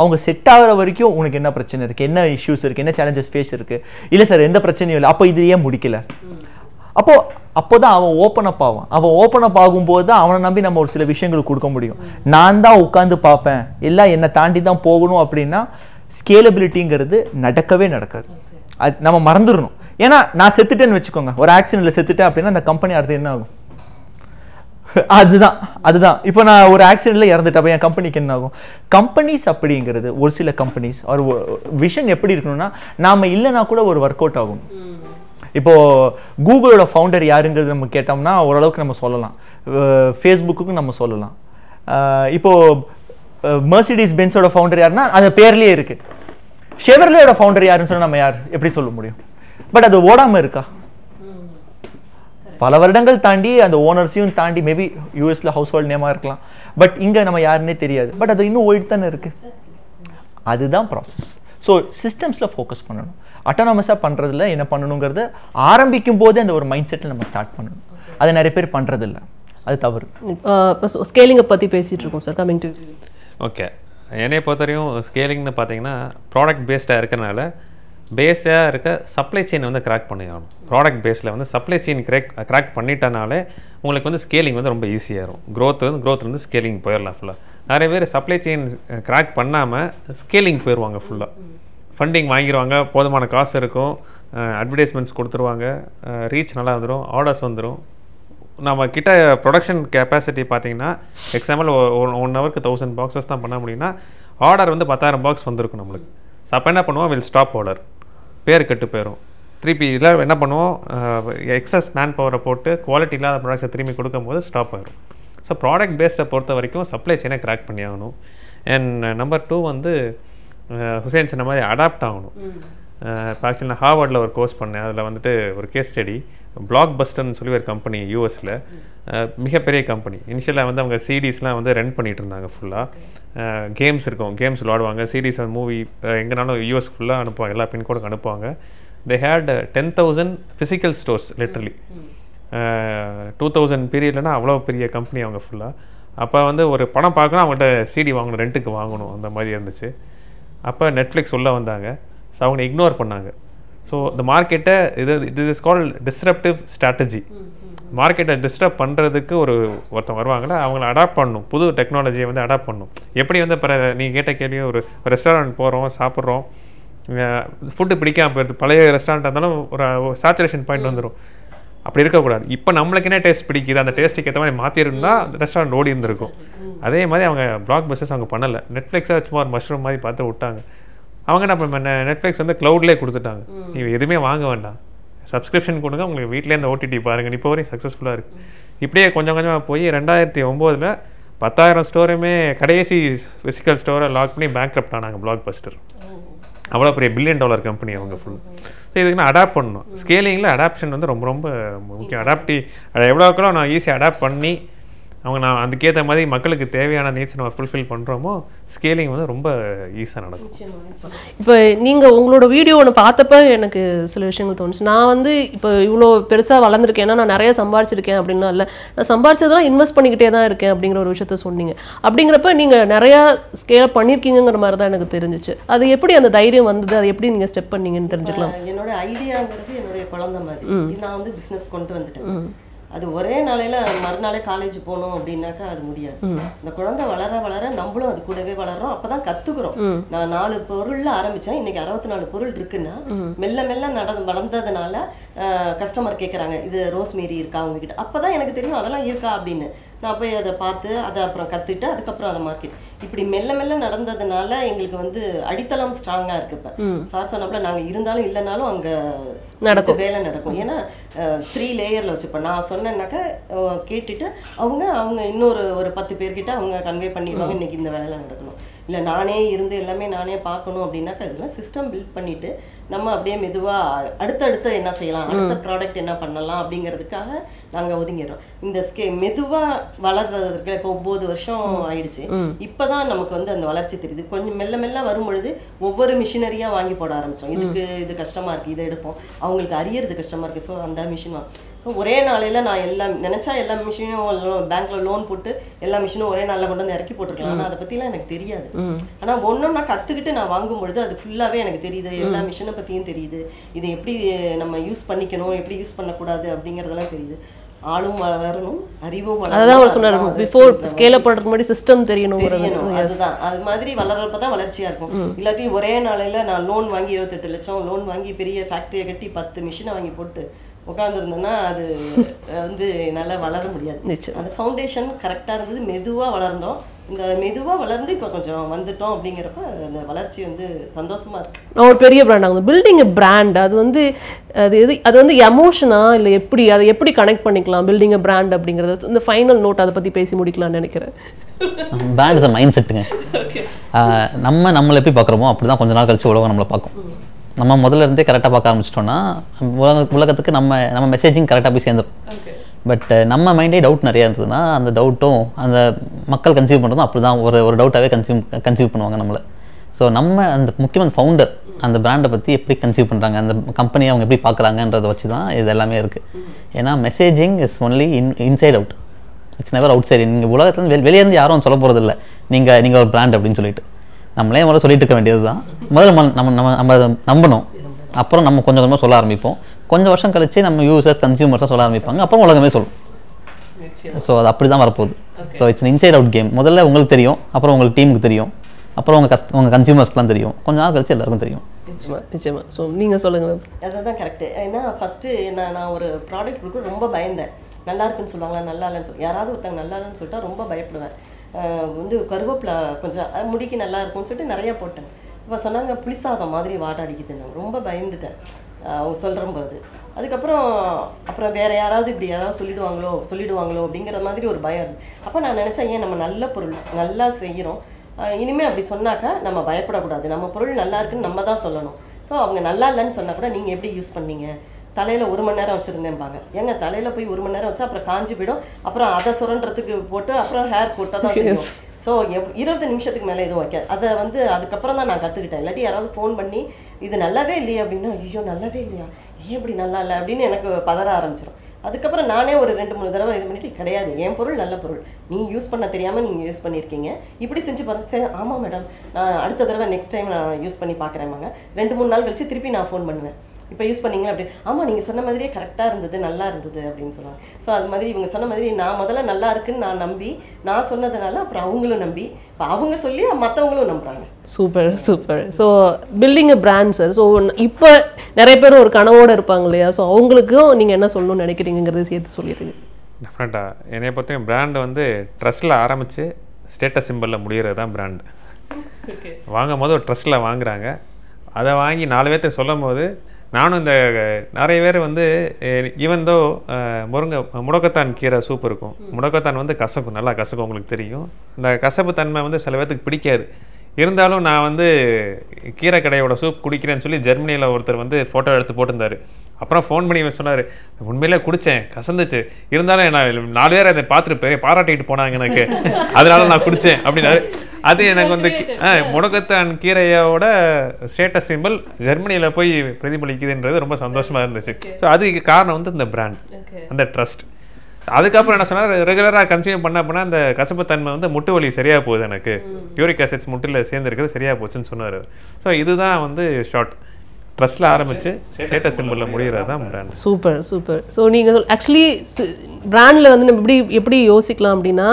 அவங்க செட் ஆகிற வரைக்கும் உனக்கு என்ன பிரச்சனை இருக்குது, என்ன இஷ்யூஸ் இருக்குது, என்ன சேலஞ்சஸ் ஃபேஸ் இருக்குது, இல்லை சார் எந்த பிரச்சனையும் இல்லை, அப்போ இது ஏன் முடிக்கல, அப்போதான் அவன் ஓப்பன் அப் ஆவான். அவன் ஓப்பன் அப் ஆகும்போது தான் அவனை நம்பி நம்ம ஒரு சில விஷயங்கள் கொடுக்க முடியும். நான் தான் உட்காந்து பார்ப்பேன் எல்லாம் என்னை தாண்டி தான் போகணும் அப்படின்னா ஸ்கேலபிலிட்டிங்கிறது நடக்கவே நடக்காது. அது நம்ம மறந்துடணும். ஏன்னா நான் செத்துட்டேன்னு வச்சுக்கோங்க, ஒரு ஆக்சிடென்ட்ல செத்துட்டேன் அப்படின்னா அந்த கம்பெனி அடுத்து என்ன ஆகும்? அதுதான் இப்போ நான் ஒரு ஆக்சிடென்ட்ல இறந்துட்டேன், அப்போ என் கம்பெனிக்கு என்ன ஆகும்? கம்பெனிஸ் அப்படிங்கிறது ஒரு சில கம்பெனிஸ் ஒரு விஷன் எப்படி இருக்கணும்னா நாம இல்லைன்னா கூட ஒரு ஒர்க் அவுட் ஆகும். இப்போ கூகுளோட ஃபவுண்டர் யாருங்கிறது நம்ம கேட்டோம்னா ஓரளவுக்கு நம்ம சொல்லலாம், ஃபேஸ்புக்கு நம்ம சொல்லலாம். இப்போ மெர்சிடிஸ் பென்ஸோட ஃபவுண்டர் யாருன்னா அந்த பேர்லயே இருக்கு. ஷெவர்லேயோட ஃபவுண்டர் யாருன்னு சொன்னா நம்ம எப்படி சொல்ல முடியும்? பட் அது ஓடாம இருக்கா? பல வருடங்கள் தாண்டி அந்த ஓனர்ஸையும் தாண்டி மேபி யூஎஸ்ல ஹவுஸ் ஹோல்ட் நேமா இருக்கலாம், பட் இங்க நம்ம யாருன்னே தெரியாது. பட் அது இன்னும் ஓடிட்டு தானே இருக்கு. அதுதான் ப்ராசஸ். ஸோ சிஸ்டம்ஸில் ஃபோக்கஸ் பண்ணணும். அட்டானமஸாக பண்ணுறதுல என்ன பண்ணணுங்கிறத ஆரம்பிக்கும் போது அந்த ஒரு மைண்ட் செட்டில் நம்ம ஸ்டார்ட் பண்ணணும். அதை நிறைய பேர் பண்ணுறதில்ல, அது தவறு. ஸ்கேலிங்கை பற்றி பேசிகிட்டு இருக்கோம் சார். கமிங் டு ஓகே, என்னைய பொறுத்தவரையும் ஸ்கேலிங்னு பார்த்தீங்கன்னா ப்ராடக்ட் பேஸ்டாக இருக்கிறனால பேஸாக இருக்க சப்ளை செயின் வந்து கிராக் பண்ணிடணும். ப்ராடக்ட் பேஸில் வந்து சப்ளை செயின் கிராக் பண்ணிட்டனாலே உங்களுக்கு வந்து ஸ்கேலிங் வந்து ரொம்ப ஈஸியாக இருக்கும். க்ரோத்லேருந்து ஸ்கேலிங் போயிடலாம் ஃபுல்லாக. நிறைய பேர் சப்ளை செயின் கிராக் பண்ணாமல் ஸ்கேலிங் போயிடுவாங்க. ஃபுல்லாக ஃபண்டிங் வாங்கிடுவாங்க, போதுமான காசு இருக்கும், அட்வர்டைஸ்மெண்ட்ஸ் கொடுத்துருவாங்க, ரீச் நல்லா வந்துடும், ஆர்டர்ஸ் வந்துடும். நம்ம கிட்ட ப்ரொடக்ஷன் கெப்பாசிட்டி பார்த்தீங்கன்னா எக்ஸாம்பிள் 1 ஹவருக்கு 1000 பாக்ஸஸ் தான் பண்ண முடியும்னா ஆர்டர் வந்து 10,000 பாக்ஸ் வந்திருக்கும் நம்மளுக்கு. ஸோ அப்போ என்ன பண்ணுவோம், வில் ஸ்டாப் ஆர்டர், பேர் கெட்டு போயிடும். திருப்பி இதில் என்ன பண்ணுவோம், எக்ஸஸ் மேன் பவரை போட்டு குவாலிட்டி இல்லாத ப்ராடக்ட்ஸை திரும்பி கொடுக்கும்போது ஸ்டாப் ஆகிடும். ஸோ ப்ராடக்ட் பேஸ்டை பொறுத்த வரைக்கும் சப்ளை செயினை கிராக் பண்ணி ஆகணும். அண்ட் நம்பர் 2 வந்து ஹுசேன் சொன்ன மாதிரி அடாப்ட் ஆகணும். இப்போ ஆக்சுவலி நான் ஹார்வர்டில் ஒரு கோர்ஸ் பண்ணேன். அதில் வந்துட்டு ஒரு கேஸ் ஸ்டடி, பிளாக் பஸ்டர்னு சொல்லி ஒரு கம்பெனி யூஎஸில், மிகப்பெரிய கம்பெனி. இனிஷியலாக வந்து அவங்க சிடிஸ்லாம் வந்து ரன் பண்ணிகிட்டு இருந்தாங்க. ஃபுல்லாக கேம்ஸ் இருக்கும், கேம்ஸ் விளாடுவாங்க, சிடிஸ் மூவி எங்கேனாலும் யூஎஸ் ஃபுல்லாக அனுப்புவாங்க, எல்லா பின்கோடுக்கு அனுப்புவாங்க. They had 10,000 physical stores literally. 2000 பீரியட்லனா அவ்வளோ பெரிய கம்பெனி அவங்க ஃபுல்லாக. அப்போ வந்து ஒரு படம் பார்க்கணும், அவங்கள்ட்ட சிடி வாங்கணும், ரெண்ட்டுக்கு வாங்கணும், அந்த மாதிரி இருந்துச்சு. அப்போ நெட்ஃப்ளிக்ஸ் உள்ளே வந்தாங்க. ஸோ அவங்க இக்னோர் பண்ணாங்க. ஸோ இந்த மார்க்கெட்டை it is called disruptive strategy. மார்க்கெட்டை டிஸ்டர்ப் பண்ணுறதுக்கு ஒருத்தன் வருவாங்களே, அவங்கள அடாப்ட் பண்ணணும், புது டெக்னாலஜியை வந்து அடாப்ட் பண்ணணும். எப்படி வந்து இப்போ நீங்கள் கேட்ட கேள்வியும், ஒரு ரெஸ்டாரண்ட் போகிறோம், சாப்பிட்றோம், ஃபுட்டு பிடிக்காமல் போயிடுது, பழைய ரெஸ்டாரண்ட் இருந்தாலும் ஒரு சேச்சுரேஷன் பாயிண்ட் வந்துடும். அப்படி இருக்கக்கூடாது. இப்போ நம்மளுக்கு என்ன டேஸ்ட் பிடிக்குது, அந்த டேஸ்ட்டுக்கு ஏற்ற மாதிரி மாற்றிருந்தா ரெஸ்டாரண்ட் ஓடி இருந்திருக்கும். அதே மாதிரி அவங்க பிளாக் பஸ்டர்ஸ் அவங்க பண்ணலை. நெட்ஃப்ளிக்ஸை சும்மா ஒரு மஷ்ரூம் மாதிரி பார்த்து விட்டாங்க. அவங்க என்ன பண்ண, நெட்ஃப்ளிக்ஸ் வந்து க்ளவுட்லேயே கொடுத்துட்டாங்க. நீங்கள் எதுவுமே வாங்க வேண்டாம், சப்ஸ்கிரிப்ஷன் கொடுங்க, உங்களுக்கு வீட்டிலே இந்த ஓடிடி பாருங்கள், இப்போ வரையும் சக்ஸஸ்ஃபுல்லாக இருக்குது. இப்படியே கொஞ்சம் கொஞ்சமாக போய் 2009 10,000 ஸ்டோருமே கடைசி ஃபிசிக்கல் ஸ்டோரை லாக் பண்ணி பேங்க்ரப்ட் ஆனாங்க பிளாக் பஸ்டர். அவ்வளோ பெரிய $1 பில்லியன் கம்பெனி அவங்க ஃபுல். ஸோ இதுக்குன்னு அடாப்ட் பண்ணணும். ஸ்கேலிங்கில் அடாப்ஷன் வந்து ரொம்ப ரொம்ப முக்கியம். எவ்வளோக்கெவ்வளோ நான் ஈஸியாக அடாப்ட் பண்ணி நான் அதுக்கேற்ற மாதிரி மக்களுக்கு தேவையான நீட்ஸ் நம்ம ஃபுல்ஃபில் பண்ணுறோமோ ஸ்கேலிங் வந்து ரொம்ப ஈஸியாக நடக்கும். இப்போ நீங்கள் உங்களோட வீடியோ ஒன்று பார்த்தப்ப எனக்கு சில விஷயங்கள் தோணுச்சு. நான் வந்து இப்போ இவ்வளோ பெருசாக வளர்ந்துருக்கேன்னா நான் நிறைய சம்பாரிச்சிருக்கேன் அப்படின்னா இல்லை, நான் சம்பாரிச்சதெல்லாம் இன்வெஸ்ட் பண்ணிக்கிட்டே தான் இருக்கேன் அப்படிங்கிற ஒரு விஷயத்த சொன்னீங்க. அப்படிங்கிறப்ப நீங்கள் நிறையா ஸ்கேல் பண்ணியிருக்கீங்கிற மாதிரி தான் எனக்கு தெரிஞ்சிச்சு. அது எப்படி அந்த தைரியம் வந்தது, அது எப்படி நீங்கள் ஸ்டெப் பண்ணீங்கன்னு தெரிஞ்சுக்கலாம். என்னோட ஐடியாங்கிறது என்னுடைய குழந்தை மாதிரி. நான் வந்து பிஸ்னஸ் கொண்டு வந்துட்டேன். அது ஒரே நாளையில மறுநாளே காலேஜ் போகணும் அப்படின்னாக்கா அது முடியாது. இந்த குழந்தை வளர வளர நம்மளும் அது கூடவே வளர்றோம். அப்பதான் கத்துக்கிறோம். நான் 4 பொருள்ல ஆரம்பிச்சேன், இன்னைக்கு 64 பொருள் இருக்குன்னா மெல்ல மெல்ல வளர்ந்ததுனால கஸ்டமர் கேட்குறாங்க, இது ரோஸ்மேரி இருக்கா உங்ககிட்ட? அப்பதான் எனக்கு தெரியும் அதெல்லாம் இருக்கா அப்படின்னு. நான் போய் அதை பார்த்து அதை அப்புறம் கற்றுட்டு அதுக்கப்புறம் அதை மார்க்கெட் இப்படி மெல்ல மெல்ல நடந்ததுனால எங்களுக்கு வந்து அடித்தளம் ஸ்ட்ராங்காக இருக்குது. இப்போ சார் சொன்னப்பல நாங்கள் இருந்தாலும் இல்லைனாலும் அங்கே நடக்கும், வேலை நடக்கும். ஏன்னா 3 லேயரில் வச்சுப்போம். நான் சொன்னேன்னாக்கா கேட்டுட்டு அவங்க இன்னொரு ஒரு 10 பேர்கிட்ட அவங்க கன்வே பண்ணிடுவாங்க, இன்னைக்கு இந்த வேலையெல்லாம் நடக்கணும். இல்லை நானே இருந்து எல்லாமே நானே பார்க்கணும் அப்படின்னாக்கா இதெல்லாம் சிஸ்டம் பில்ட் பண்ணிவிட்டு நம்ம அப்படியே மெதுவாக அடுத்தடுத்து என்ன செய்யலாம், அடுத்த ப்ராடக்ட் என்ன பண்ணலாம் அப்படிங்கிறதுக்காக நாங்கள் ஒதுங்கிடுறோம். இந்த மெதுவாக வளர்றதுக்கு இப்போ 9 வருஷம் ஆயிடுச்சு. இப்போ தான் நமக்கு வந்து அந்த வளர்ச்சி தெரியுது. கொஞ்சம் மெல்ல மெல்ல வரும் பொழுது ஒவ்வொரு மிஷினரியாக வாங்கி போட ஆரம்பித்தோம். இது கஷ்டமாக இருக்குது, இதை எடுப்போம், அவங்களுக்கு அறியறது கஷ்டமாக இருக்குது, ஸோ அந்த மிஷின் ஒரே நாளையில் நான் நினச்சா எல்லா மிஷினும் பேங்க்கில் லோன் போட்டு எல்லா மிஷினும் ஒரே நாளில் கொண்டு வந்து இறக்கி போட்டுருக்கலாம். ஆனால் அதை பற்றிலாம் எனக்கு தெரியாது. ஆனால் ஒன்றும் நான் கற்றுக்கிட்டு நான் வாங்கும்பொழுது அது ஃபுல்லாகவே எனக்கு தெரியுது. எல்லா மிஷினை பற்றியும் தெரியுது. இதை எப்படி நம்ம யூஸ் பண்ணிக்கணும், எப்படி யூஸ் பண்ணக்கூடாது அப்படிங்கிறதெல்லாம் தெரியுது. ஆளும் வளரணும், அறிவும் வளரணும். அதான் அவர் சொன்னார், பிஃபோர் ஸ்கேல் அப் பண்ணுறதுக்கு முன்னாடி சிஸ்டம் தெரியணும். அதுதான், அது மாதிரி வளர்றப்ப தான் வளர்ச்சியாக இருக்கும். இல்லாட்டி ஒரே நாளையில் நான் லோன் வாங்கி 28 லட்சம் லோன் வாங்கி பெரிய ஃபேக்ட்ரியை கட்டி 10 மிஷினை வாங்கி போட்டு உட்காந்துருந்தோன்னா அது வந்து நல்லா வளர முடியாது. அந்த ஃபவுண்டேஷன் கரெக்டாக இருந்தது. மெதுவாக வளர்ந்தோம். இந்த மெதுவாக வளர்ந்து இப்போ கொஞ்சம் வந்துட்டோம். அப்படிங்கிறப்ப அந்த வளர்ச்சி வந்து சந்தோஷமா இருக்கு. நான் ஒரு பெரிய பிராண்ட் ஆகுது. பில்டிங் எ பிராண்ட், அது வந்து அது வந்து எமோஷனா இல்லை எப்படி அதை எப்படி கனெக்ட் பண்ணிக்கலாம்? பில்டிங் எ பிராண்ட் அப்படிங்கிறது இந்த ஃபைனல் நோட் அதை பற்றி பேசி முடிக்கலாம்னு நினைக்கிறேன். பிராண்ட் இஸ் அ மைண்ட் செட்டுங்க. நம்மளை எப்படி பார்க்குறோமோ அப்படி தான் கொஞ்ச நாள் கழிச்சு உலகம் நம்மளை பார்க்கும். நம்ம முதல்ல இருந்தே கரெக்டாக பார்க்க ஆரம்பிச்சிட்டோம்னா உலகத்துக்கு நம்ம மெசேஜிங் கரெக்டாக போய் சேர்ந்துடும். பட் நம்ம மைண்டே டவுட் நிறையா இருந்ததுன்னா அந்த டவுட்டும் அந்த மக்கள் கன்சீவ் பண்ணுறதும் அப்படி தான் ஒரு டவுட்டாகவே கன்சீவ் பண்ணுவாங்க நம்மளை. ஸோ நம்ம அந்த முக்கியமாக அந்த ஃபவுண்டர் அந்த பிராண்டை பற்றி எப்படி கன்சீவ் பண்ணுறாங்க, அந்த கம்பெனியை அவங்க எப்படி பார்க்குறாங்கன்றதை வச்சு தான் இது எல்லாமே இருக்குது. ஏன்னா messaging is only inside out, it's never out side. நீங்கள் உலகத்துலேருந்து வெளியேருந்து யாரும் சொல்ல போகிறது இல்லை நீங்கள் ஒரு பிராண்ட் அப்படின்னு சொல்லிட்டு. நம்மளே முதல்ல சொல்லிட்டு இருக்க வேண்டியது தான். முதல்ல நம்ம நம்பணும். அப்புறம் நம்ம கொஞ்சம் கொஞ்சமாக சொல்ல ஆரம்பிப்போம். கொஞ்சம் வருஷம் கழிச்சு நம்ம யூசர்ஸ் கன்சியூமர்ஸாக சொல்ல ஆரம்பிப்பாங்க. அப்புறம் உலகமே சொல்லும். ஸோ அது அப்படி தான் வரப்போகுது. So it's inside out game. முதல்ல உங்களுக்கு தெரியும், அப்புறம் உங்களுக்கு டீமுக்கு தெரியும், அப்புறம் உங்கள் கன்சியூமர்ஸ்க்குலாம் தெரியும், கொஞ்ச நாள் கழிச்சு எல்லாருக்கும் தெரியும். நிச்சயமா. ஸோ நீங்கள் சொல்லுங்கள். அதுதான் கரெக்டு. ஏன்னா ஃபஸ்ட்டு நான் ஒரு ப்ராடக்ட் கொடுக்க ரொம்ப பயந்தேன். நல்லா இருக்குன்னு சொல்லுவாங்களா, நல்லா இல்லைன்னு சொல்லி யாராவது ஒருத்தங்க நல்லா இல்லைன்னு சொல்லிட்டா ரொம்ப பயப்படுவேன். வந்து கருவேப்பிலை கொஞ்சம் முடிக்கு நல்லா இருக்கும்னு சொல்லிட்டு நிறையா போட்டேன். இப்போ சொன்னாங்க புளிசாதம் மாதிரி வாடாடிக்குது. நான் ரொம்ப பயந்துட்டேன் அவங்க சொல்கிறம்போது. அப்புறம் வேறு யாராவது இப்படி யாராவது சொல்லிடுவாங்களோ அப்படிங்கிற மாதிரி ஒரு பயம் இருந்தது. அப்போ நான் நினச்சேன், ஏன் நம்ம நல்ல பொருள் நல்லா செய்கிறோம், இனிமேல் அப்படி சொன்னாக்கா நம்ம பயப்படக்கூடாது. நம்ம பொருள் நல்லா இருக்குன்னு நம்ம தான் சொல்லணும். ஸோ அவங்க நல்லா இல்லைன்னு சொன்னால் கூட நீங்கள் எப்படி யூஸ் பண்ணீங்க, தலையில் 1 மணி நேரம் வச்சுருந்தேன்பாங்க. ஏங்க தலையில் போய் 1 மணி நேரம் வச்சா அப்புறம் காஞ்சி போயிடும். அப்புறம் அதை சுரண்டுறதுக்கு போட்டு அப்புறம் ஹேர் போட்டால் தான் செய்யும். ஸோ 20 நிமிஷத்துக்கு மேலே எதுவும் வைக்காது. அதை வந்து அதுக்கப்புறம் தான் நான் கற்றுக்கிட்டேன். இல்லாட்டி யாராவது ஃபோன் பண்ணி இது நல்லாவே இல்லையா அப்படின்னா, ஐயோ நல்லாவே இல்லையா, ஏன் இப்படி நல்லா இல்லை அப்படின்னு எனக்கு பதற ஆரம்பிச்சிடும். அதுக்கப்புறம் நானே ஒரு 2-3 தடவை இது பண்ணிட்டு, கிடையாது என் பொருள் நல்ல பொருள், நீ யூஸ் பண்ண தெரியாமல் நீங்கள் யூஸ் பண்ணியிருக்கீங்க, இப்படி செஞ்சு பாருங்க. சரி ஆமாம் மேடம், நான் அடுத்த தடவை நெக்ஸ்ட் டைம் நான் யூஸ் பண்ணி பார்க்குறேன்பாங்க. 2-3 நாள் கழிச்சு திருப்பி நான் ஃபோன் பண்ணுவேன். இப்போ யூஸ் பண்ணீங்களா அப்படி, ஆமாம் நீங்கள் சொன்ன மாதிரியே கரெக்டாக இருந்தது, நல்லா இருந்தது அப்படின்னு சொல்லுவாங்க. ஸோ அது மாதிரி இவங்க சொன்ன மாதிரி நான் முதல்ல நல்லா இருக்குன்னு நான் நம்பி, நான் சொன்னதுனால அப்புறம் அவங்களும் நம்பி, இப்போ அவங்க சொல்லி மற்றவங்களும் நம்புகிறாங்க. Super super. ஸோ பில்டிங் எ பிராண்ட் சார். ஸோ இப்போ நிறைய பேர் ஒரு கனவோடு இருப்பாங்க இல்லையா, ஸோ அவங்களுக்கும் நீங்கள் என்ன சொல்லணும்னு நினைக்கிறீங்கிறத சேர்த்து சொல்லிடுங்க. டெஃபினட்டாக என்னைய பொறுத்தவரைக்கும் பிராண்டு வந்து ட்ரஸ்ட்டில் ஆரம்பித்து ஸ்டேட்டஸ் சிம்பிளில் முடிகிறது தான் பிராண்டு. வாங்கும் போது ஒரு ட்ரஸ்ட்டில் வாங்குகிறாங்க, அதை வாங்கி 4 பேர்த்துக்கு சொல்லும் போது, நானும் இந்த நிறைய பேர் வந்து ஈவன் தோ முடக்கத்தான் கீரை சூப் இருக்கும், முடக்கத்தான் வந்து கசப்பு, நல்லா கசப்பு உங்களுக்கு தெரியும். இந்த கசப்பு தன்மை வந்து சில பேர்த்துக்கு பிடிக்காது. இருந்தாலும் நான் வந்து கீரை கடையோட சூப் குடிக்கிறேன்னு சொல்லி ஜெர்மனியில் ஒருத்தர் வந்து ஃபோட்டோ எடுத்து போட்டிருந்தாரு. அப்புறம் ஃபோன் பண்ணி சொன்னார், உண்மையிலே குடித்தேன், கசந்துச்சு, இருந்தாலும் நான் 4 பேர் அதை பார்த்துட்டு பாராட்டிட்டு போனாங்க எனக்கு, அதனால நான் குடித்தேன் அப்படின்னாரு. அது எனக்கு வந்து முடக்கத்தான் கீரையோட ஸ்டேட்டஸ் சிம்பிள் ஜெர்மனியில் போய் பிரதிபலிக்குதுன்றது ரொம்ப சந்தோஷமாக இருந்துச்சு. ஸோ அதுக்கு காரணம் வந்து இந்த பிராண்ட், அந்த ட்ரஸ்ட். அதுக்கப்புறம் என்ன சொன்னால், ரெகுலராக கன்சியூம் பண்ண அப்படின்னா அந்த கசப்புத்தன்மை வந்து முட்டு வலி சரியாக போகுது, எனக்கு யூரிக் ஆசிட்ஸ் முட்டில் சேர்ந்துருக்குது சரியாக போச்சுன்னு சொன்னார். ஸோ இதுதான் வந்து ஷார்ட் ட்ரஸ்ட்டில் ஆரம்பித்து ஸ்டேட்டஸ் சிம்பிளில் முடிகிறது தான் பிராண்ட். Super super. ஸோ நீங்கள் ஆக்சுவலி பிராண்டில் வந்து நம்ம எப்படி யோசிக்கலாம் அப்படின்னா,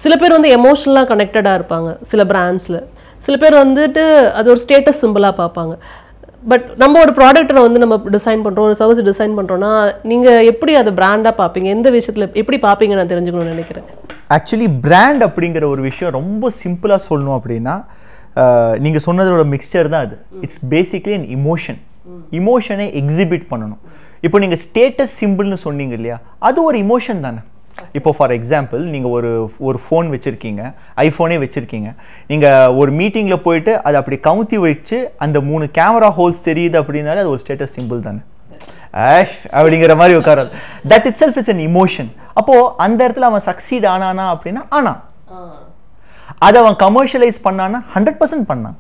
சில பேர் வந்து எமோஷனலாக கனெக்டடாக இருப்பாங்க சில பிராண்ட்ஸில், சில பேர் வந்துட்டு அது ஒரு ஸ்டேட்டஸ் சிம்பிளாக பார்ப்பாங்க. பட் நம்ம ஒரு ப்ராடக்ட்டை வந்து நம்ம டிசைன் பண்ணுறோம், ஒரு சர்வீஸ் டிசைன் பண்ணுறோன்னா, நீங்கள் எப்படி அதை பிராண்டாக பார்ப்பீங்க, எந்த விஷயத்தில் எப்படி பார்ப்பீங்க நான் தெரிஞ்சுக்கணும்னு நினைக்கிறேன். ஆக்சுவலி பிராண்ட் அப்படிங்கிற ஒரு விஷயம் ரொம்ப சிம்பிளாக சொல்லணும் அப்படின்னா, நீங்கள் சொன்னதோட மிக்சர் தான் அது. இட்ஸ் பேசிக்லி அன் இமோஷனை எக்ஸிபிட் பண்ணணும். இப்போ நீங்கள் ஸ்டேட்டஸ் சிம்பிள்னு சொன்னீங்க இல்லையா, அது ஒரு இமோஷன் தானே. இப்போ ஃபார் எக்ஸாம்பிள் நீங்கள் ஒரு ஃபோன் வச்சுருக்கீங்க, ஐஃபோனே வச்சுருக்கீங்க, நீங்கள் ஒரு மீட்டிங்கில் போயிட்டு அதை அப்படி கவுத்தி வச்சு அந்த 3 கேமரா ஹோல்ஸ் தெரியுது அப்படின்னாலே அது ஒரு ஸ்டேட்டஸ் சிம்பிள் தானே. அப்படிங்கிற மாதிரி உட்காராது. That itself is an emotion. அப்போது அந்த இடத்துல அவன் சக்சீட் ஆனானா அப்படின்னா அதை அவன் கமர்ஷியலைஸ் பண்ணானா 100% பண்ணான்.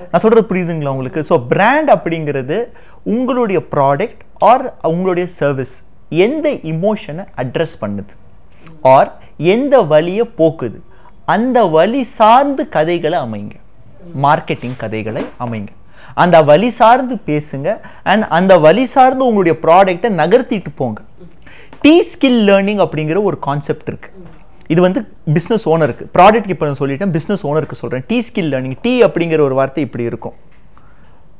நான் சொல்கிறது புரியுதுங்களா உங்களுக்கு? ஸோ பிராண்ட் அப்படிங்கிறது உங்களுடைய ப்ராடக்ட் ஆர் உங்களுடைய சர்வீஸ் எந்த இமோஷனை அட்ரஸ் பண்ணுது ஆர் எந்த வழியை போக்குது, அந்த வழி சார்ந்து கதைகளை அமைங்க, மார்க்கெட்டிங் கதைகளை அமைங்க. அந்த வழி சார்ந்து பேசுங்க அண்ட் அந்த வழி சார்ந்து உங்களுடைய ப்ராடக்டை நகர்த்திட்டு போங்க. டி ஸ்கில் லேர்னிங் அப்படிங்கிற ஒரு கான்செப்ட் இருக்கு. இது வந்து பிஸ்னஸ் ஓனருக்கு, ப்ராடக்ட் இப்போ நான் சொல்லிட்டேன், பிஸ்னஸ் ஓனருக்கு சொல்கிறேன். டி ஸ்கில் லேர்னிங், டி அப்படிங்கிற ஒரு வார்த்தை இப்படி இருக்கும்,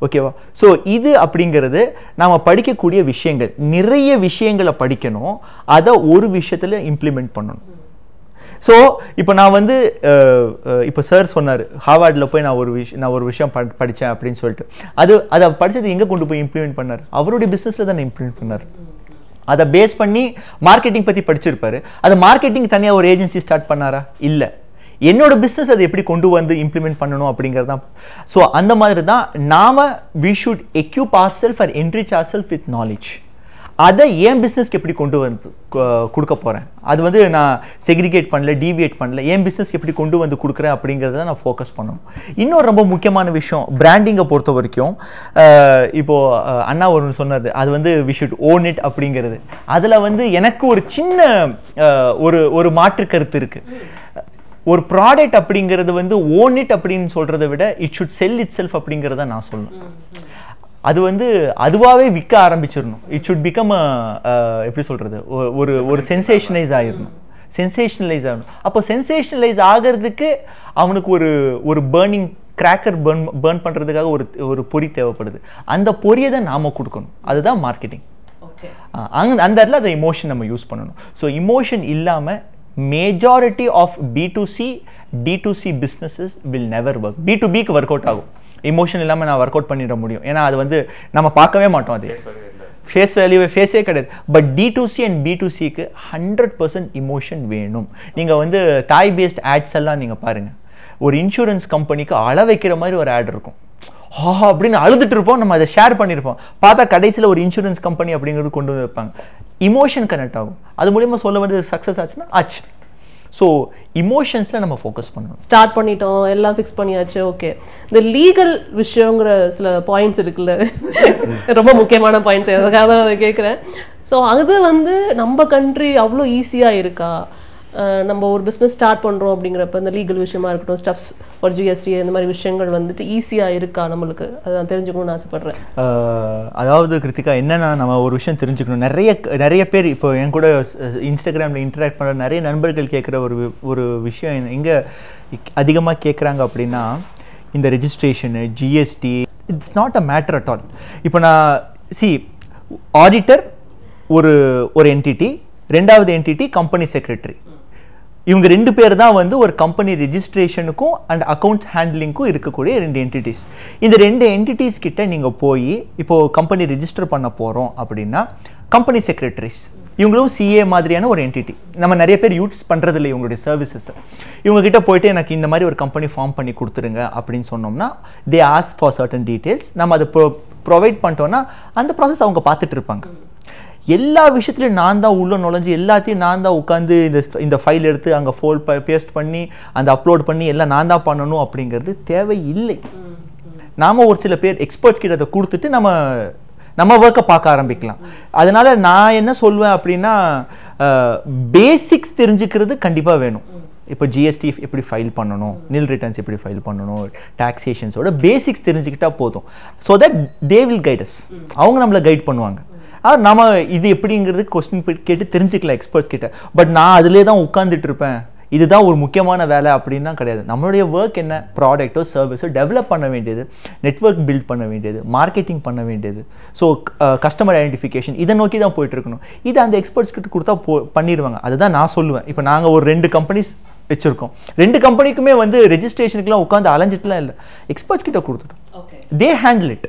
ஓகேவா? ஸோ இது அப்படிங்கிறது நாம் படிக்கக்கூடிய விஷயங்கள், நிறைய விஷயங்களை படிக்கணும், அதை ஒரு விஷயத்தில் இம்ப்ளிமெண்ட் பண்ணணும். ஸோ இப்போ நான் வந்து இப்போ சார் சொன்னார் ஹார்வர்டில் போய் நான் ஒரு விஷயம் படித்தேன் அப்படின்னு சொல்லிட்டு, அதை படித்தது எங்கே கொண்டு போய் இம்ப்ளிமெண்ட் பண்ணார்? அவருடைய பிஸ்னஸில் தான் இம்ப்ளிமெண்ட் பண்ணார். அதை பேஸ் பண்ணி மார்க்கெட்டிங் பற்றி படிச்சிருப்பாரு. அது மார்க்கெட்டிங் தனியாக ஒரு ஏஜென்சி ஸ்டார்ட் பண்ணாரா? இல்லை. என்னோட பிஸ்னஸ் அதை எப்படி கொண்டு வந்து இம்ப்ளிமெண்ட் பண்ணணும் அப்படிங்கிறது தான். ஸோ அந்த மாதிரி தான் நாம் we should equip our self our enrich our self with knowledge. அதை என் பிஸ்னஸ்க்கு எப்படி கொண்டு வந்து கொடுக்க போகிறேன், அது வந்து நான் செக்ரிகேட் பண்ணல, டீவியேட் பண்ணல, என் பிஸ்னஸ்க்கு எப்படி கொண்டு வந்து கொடுக்குறேன் அப்படிங்கிறத நான் ஃபோக்கஸ் பண்ணணும். இன்னொரு ரொம்ப முக்கியமான விஷயம் பிராண்டிங்கை பொறுத்த வரைக்கும், இப்போது அண்ணா ஒன்று சொன்னார், அது வந்து வி ஷுட் ஓன் இட் அப்படிங்கிறது. அதில் வந்து எனக்கு ஒரு சின்ன ஒரு மாற்று கருத்து இருக்குது. ஒரு ப்ராடக்ட் அப்படிங்கிறது வந்து ஓன் இட் அப்படின்னு சொல்கிறத விட it should sell it self அப்படிங்கிறத நான் சொல்லணும். அது வந்து அதுவாகவே விற்க ஆரம்பிச்சிடணும். இட் ஷுட் பிகம் எப்படி சொல்கிறது, ஒரு சென்சேஷனலைஸ் ஆகிடணும், சென்சேஷனலைஸ் ஆகணும். அப்போ சென்சேஷனலைஸ் ஆகிறதுக்கு அவனுக்கு ஒரு பேர்னிங் கிராக்கர் பேர்ன் பண்ணுறதுக்காக ஒரு பொறி தேவைப்படுது. அந்த பொரியை தான் நாம் கொடுக்கணும். அதுதான் மார்க்கெட்டிங். அந்த இடத்துல அந்த இமோஷன் நம்ம யூஸ் பண்ணணும். ஸோ இமோஷன் இல்லாமல் majority of B2C, D2C businesses will never work. B2Bக்கு ஒர்க் அவுட் ஆகும், இமோஷன் இல்லாமல் நான் ஒர்க் அவுட் பண்ணிட முடியும். ஏன்னா அது வந்து நம்ம பார்க்கவே மாட்டோம், அது ஃபேஸ் வேல்யூவே ஃபேஸே கிடையாது. பட் D2C அண்ட் B2Cக்கு 100% இமோஷன் வேணும். நீங்கள் வந்து தாய் பேஸ்ட் ஆட்ஸ் எல்லாம் நீங்கள் பாருங்கள், ஒரு இன்சூரன்ஸ் கம்பெனிக்கு அழ வைக்கிற மாதிரி ஒரு ஆட் இருக்கும், அப்படின்னு அழுதுட்டு இருப்போம், நம்ம அதை ஷேர் பண்ணியிருப்போம், பார்த்தா கடைசியில் ஒரு இன்சூரன்ஸ் கம்பெனி அப்படிங்கிறது கொண்டு வந்து வைப்பாங்க. இமோஷன் கனெக்ட் ஆகும், அது மூலியமாக சொல்ல வேண்டியது சக்ஸஸ் ஆச்சுன்னா ஆச்சு. ஸோ இமோஷன்ஸில் நம்ம ஃபோக்கஸ் பண்ணணும். ஸ்டார்ட் பண்ணிட்டோம், எல்லாம் ஃபிக்ஸ் பண்ணியாச்சு, ஓகே. இந்த லீகல் விஷயங்கிற சில பாயிண்ட்ஸ் இருக்குல்ல, ரொம்ப முக்கியமான பாயிண்ட்ஸ், அதுக்காக தான் அதை கேட்குறேன். ஸோ அது வந்து நம்ம கண்ட்ரி அவ்வளோ ஈஸியாக இருக்கா? நம்ம ஒரு பிஸ்னஸ் ஸ்டார்ட் பண்ணுறோம் அப்படிங்கிறப்ப இந்த லீகல் விஷயமா இருக்கட்டும், ஸ்டப்ஸ் ஒரு ஜிஎஸ்டி இந்த மாதிரி விஷயங்கள் வந்துட்டு ஈஸியாக இருக்கா நம்மளுக்கு? அதை நான் தெரிஞ்சுக்கணும்னு ஆசைப்பட்றேன். அதாவது கிருத்திகா, என்னென்னா நம்ம ஒரு விஷயம் தெரிஞ்சுக்கணும். நிறைய பேர் இப்போ என் கூட இன்ஸ்டாகிராமில் இன்டராக்ட் பண்ணுற நிறைய நண்பர்கள் கேட்குற ஒரு விஷயம் எங்கே அதிகமாக கேட்குறாங்க அப்படின்னா, இந்த registration, GST, it's not a matter at all. இப்போ நான் ஆடிட்டர் ஒரு என்டிட்டி, ரெண்டாவது என்டிட்டி கம்பெனி செக்ரட்டரி, இவங்க 2 பேர் தான் வந்து ஒரு கம்பெனி ரெஜிஸ்ட்ரேஷனுக்கும் அண்ட் அக்கௌண்ட் ஹேண்ட்லிங்க்கும் இருக்கக்கூடிய 2 என்டிட்டிஸ். இந்த 2 என்டிட்டிஸ் கிட்ட நீங்கள் போய் இப்போது கம்பெனி ரெஜிஸ்டர் பண்ண போகிறோம் அப்படின்னா, கம்பெனி செக்ரட்டரிஸ் இவங்களும் சிஏ மாதிரியான ஒரு என்டிட்டி, நம்ம நிறைய பேர் யூஸ் பண்ணுறதில்ல இவங்களுடைய சர்வீசஸை. இவங்ககிட்ட போயிட்டு எனக்கு இந்த மாதிரி ஒரு கம்பெனி ஃபார்ம் பண்ணி கொடுத்துருங்க அப்படின்னு சொன்னோம்னா, they ask for certain details, நம்ம அதை ப்ரொவைட் பண்ணிட்டோன்னா அந்த ப்ராசஸ் அவங்க பார்த்துட்டு இருப்பாங்க. எல்லா விஷயத்துலையும் நான் தான் உள்ள நுழைஞ்சு எல்லாத்தையும் நான் தான் உட்காந்து இந்த ஃபைல் எடுத்து அங்கே பேஸ்ட் பண்ணி அந்த அப்லோட் பண்ணி எல்லாம் நான் தான் பண்ணணும் அப்படிங்கிறது தேவையில்லை. நாம் ஒரு சில பேர் எக்ஸ்பர்ட்ஸ் கிட்ட அதை கொடுத்துட்டு நம்ம ஒர்க்கை பார்க்க ஆரம்பிக்கலாம். அதனால நான் என்ன சொல்வேன் அப்படின்னா, பேசிக்ஸ் தெரிஞ்சுக்கிறது கண்டிப்பாக வேணும். இப்போ ஜிஎஸ்டி எப்படி ஃபைல் பண்ணணும், நில் ரிட்டர்ன்ஸ் எப்படி ஃபைல் பண்ணணும், டாக்ஸேஷன்ஸோட பேசிக்ஸ் தெரிஞ்சுக்கிட்டா போதும். So that they will guide as, அவங்க நம்மளை கைட் பண்ணுவாங்க. நம்ம இது எப்படிங்கிறது கொஸ்டின் கேட்டு தெரிஞ்சுக்கலாம் எக்ஸ்பர்ட்ஸ் கிட்ட. பட் நான் அதிலே தான் உட்காந்துட்டு இருப்பேன், இதுதான் ஒரு முக்கியமான வேலை அப்படின்னா கிடையாது. நம்மளுடைய ஒர்க் என்ன, ப்ராடக்ட்டோ சர்வீஸோ டெவலப் பண்ண வேண்டியது, நெட்வொர்க் பில்ட் பண்ண வேண்டியது, மார்க்கெட்டிங் பண்ண வேண்டியது, ஸோ கஸ்டமர் ஐடென்டிஃபிகேஷன், இதை நோக்கி தான் போயிட்டு இருக்கணும். இது அந்த எக்ஸ்பர்ட்ஸ் கிட்ட கொடுத்தா பண்ணிடுவாங்க. அதுதான் நான் சொல்லுவேன். இப்போ நாங்கள் ஒரு 2 கம்பெனிஸ் வச்சுருக்கோம், 2 கம்பெனிக்குமே வந்து ரெஜிஸ்ட்ரேஷனுக்குலாம் உட்காந்து அலைஞ்சிட்டுலாம் இல்லை, எக்ஸ்பர்ட்ஸ் கிட்ட கொடுத்துட்டோம். தே ஹேண்டில் இட்.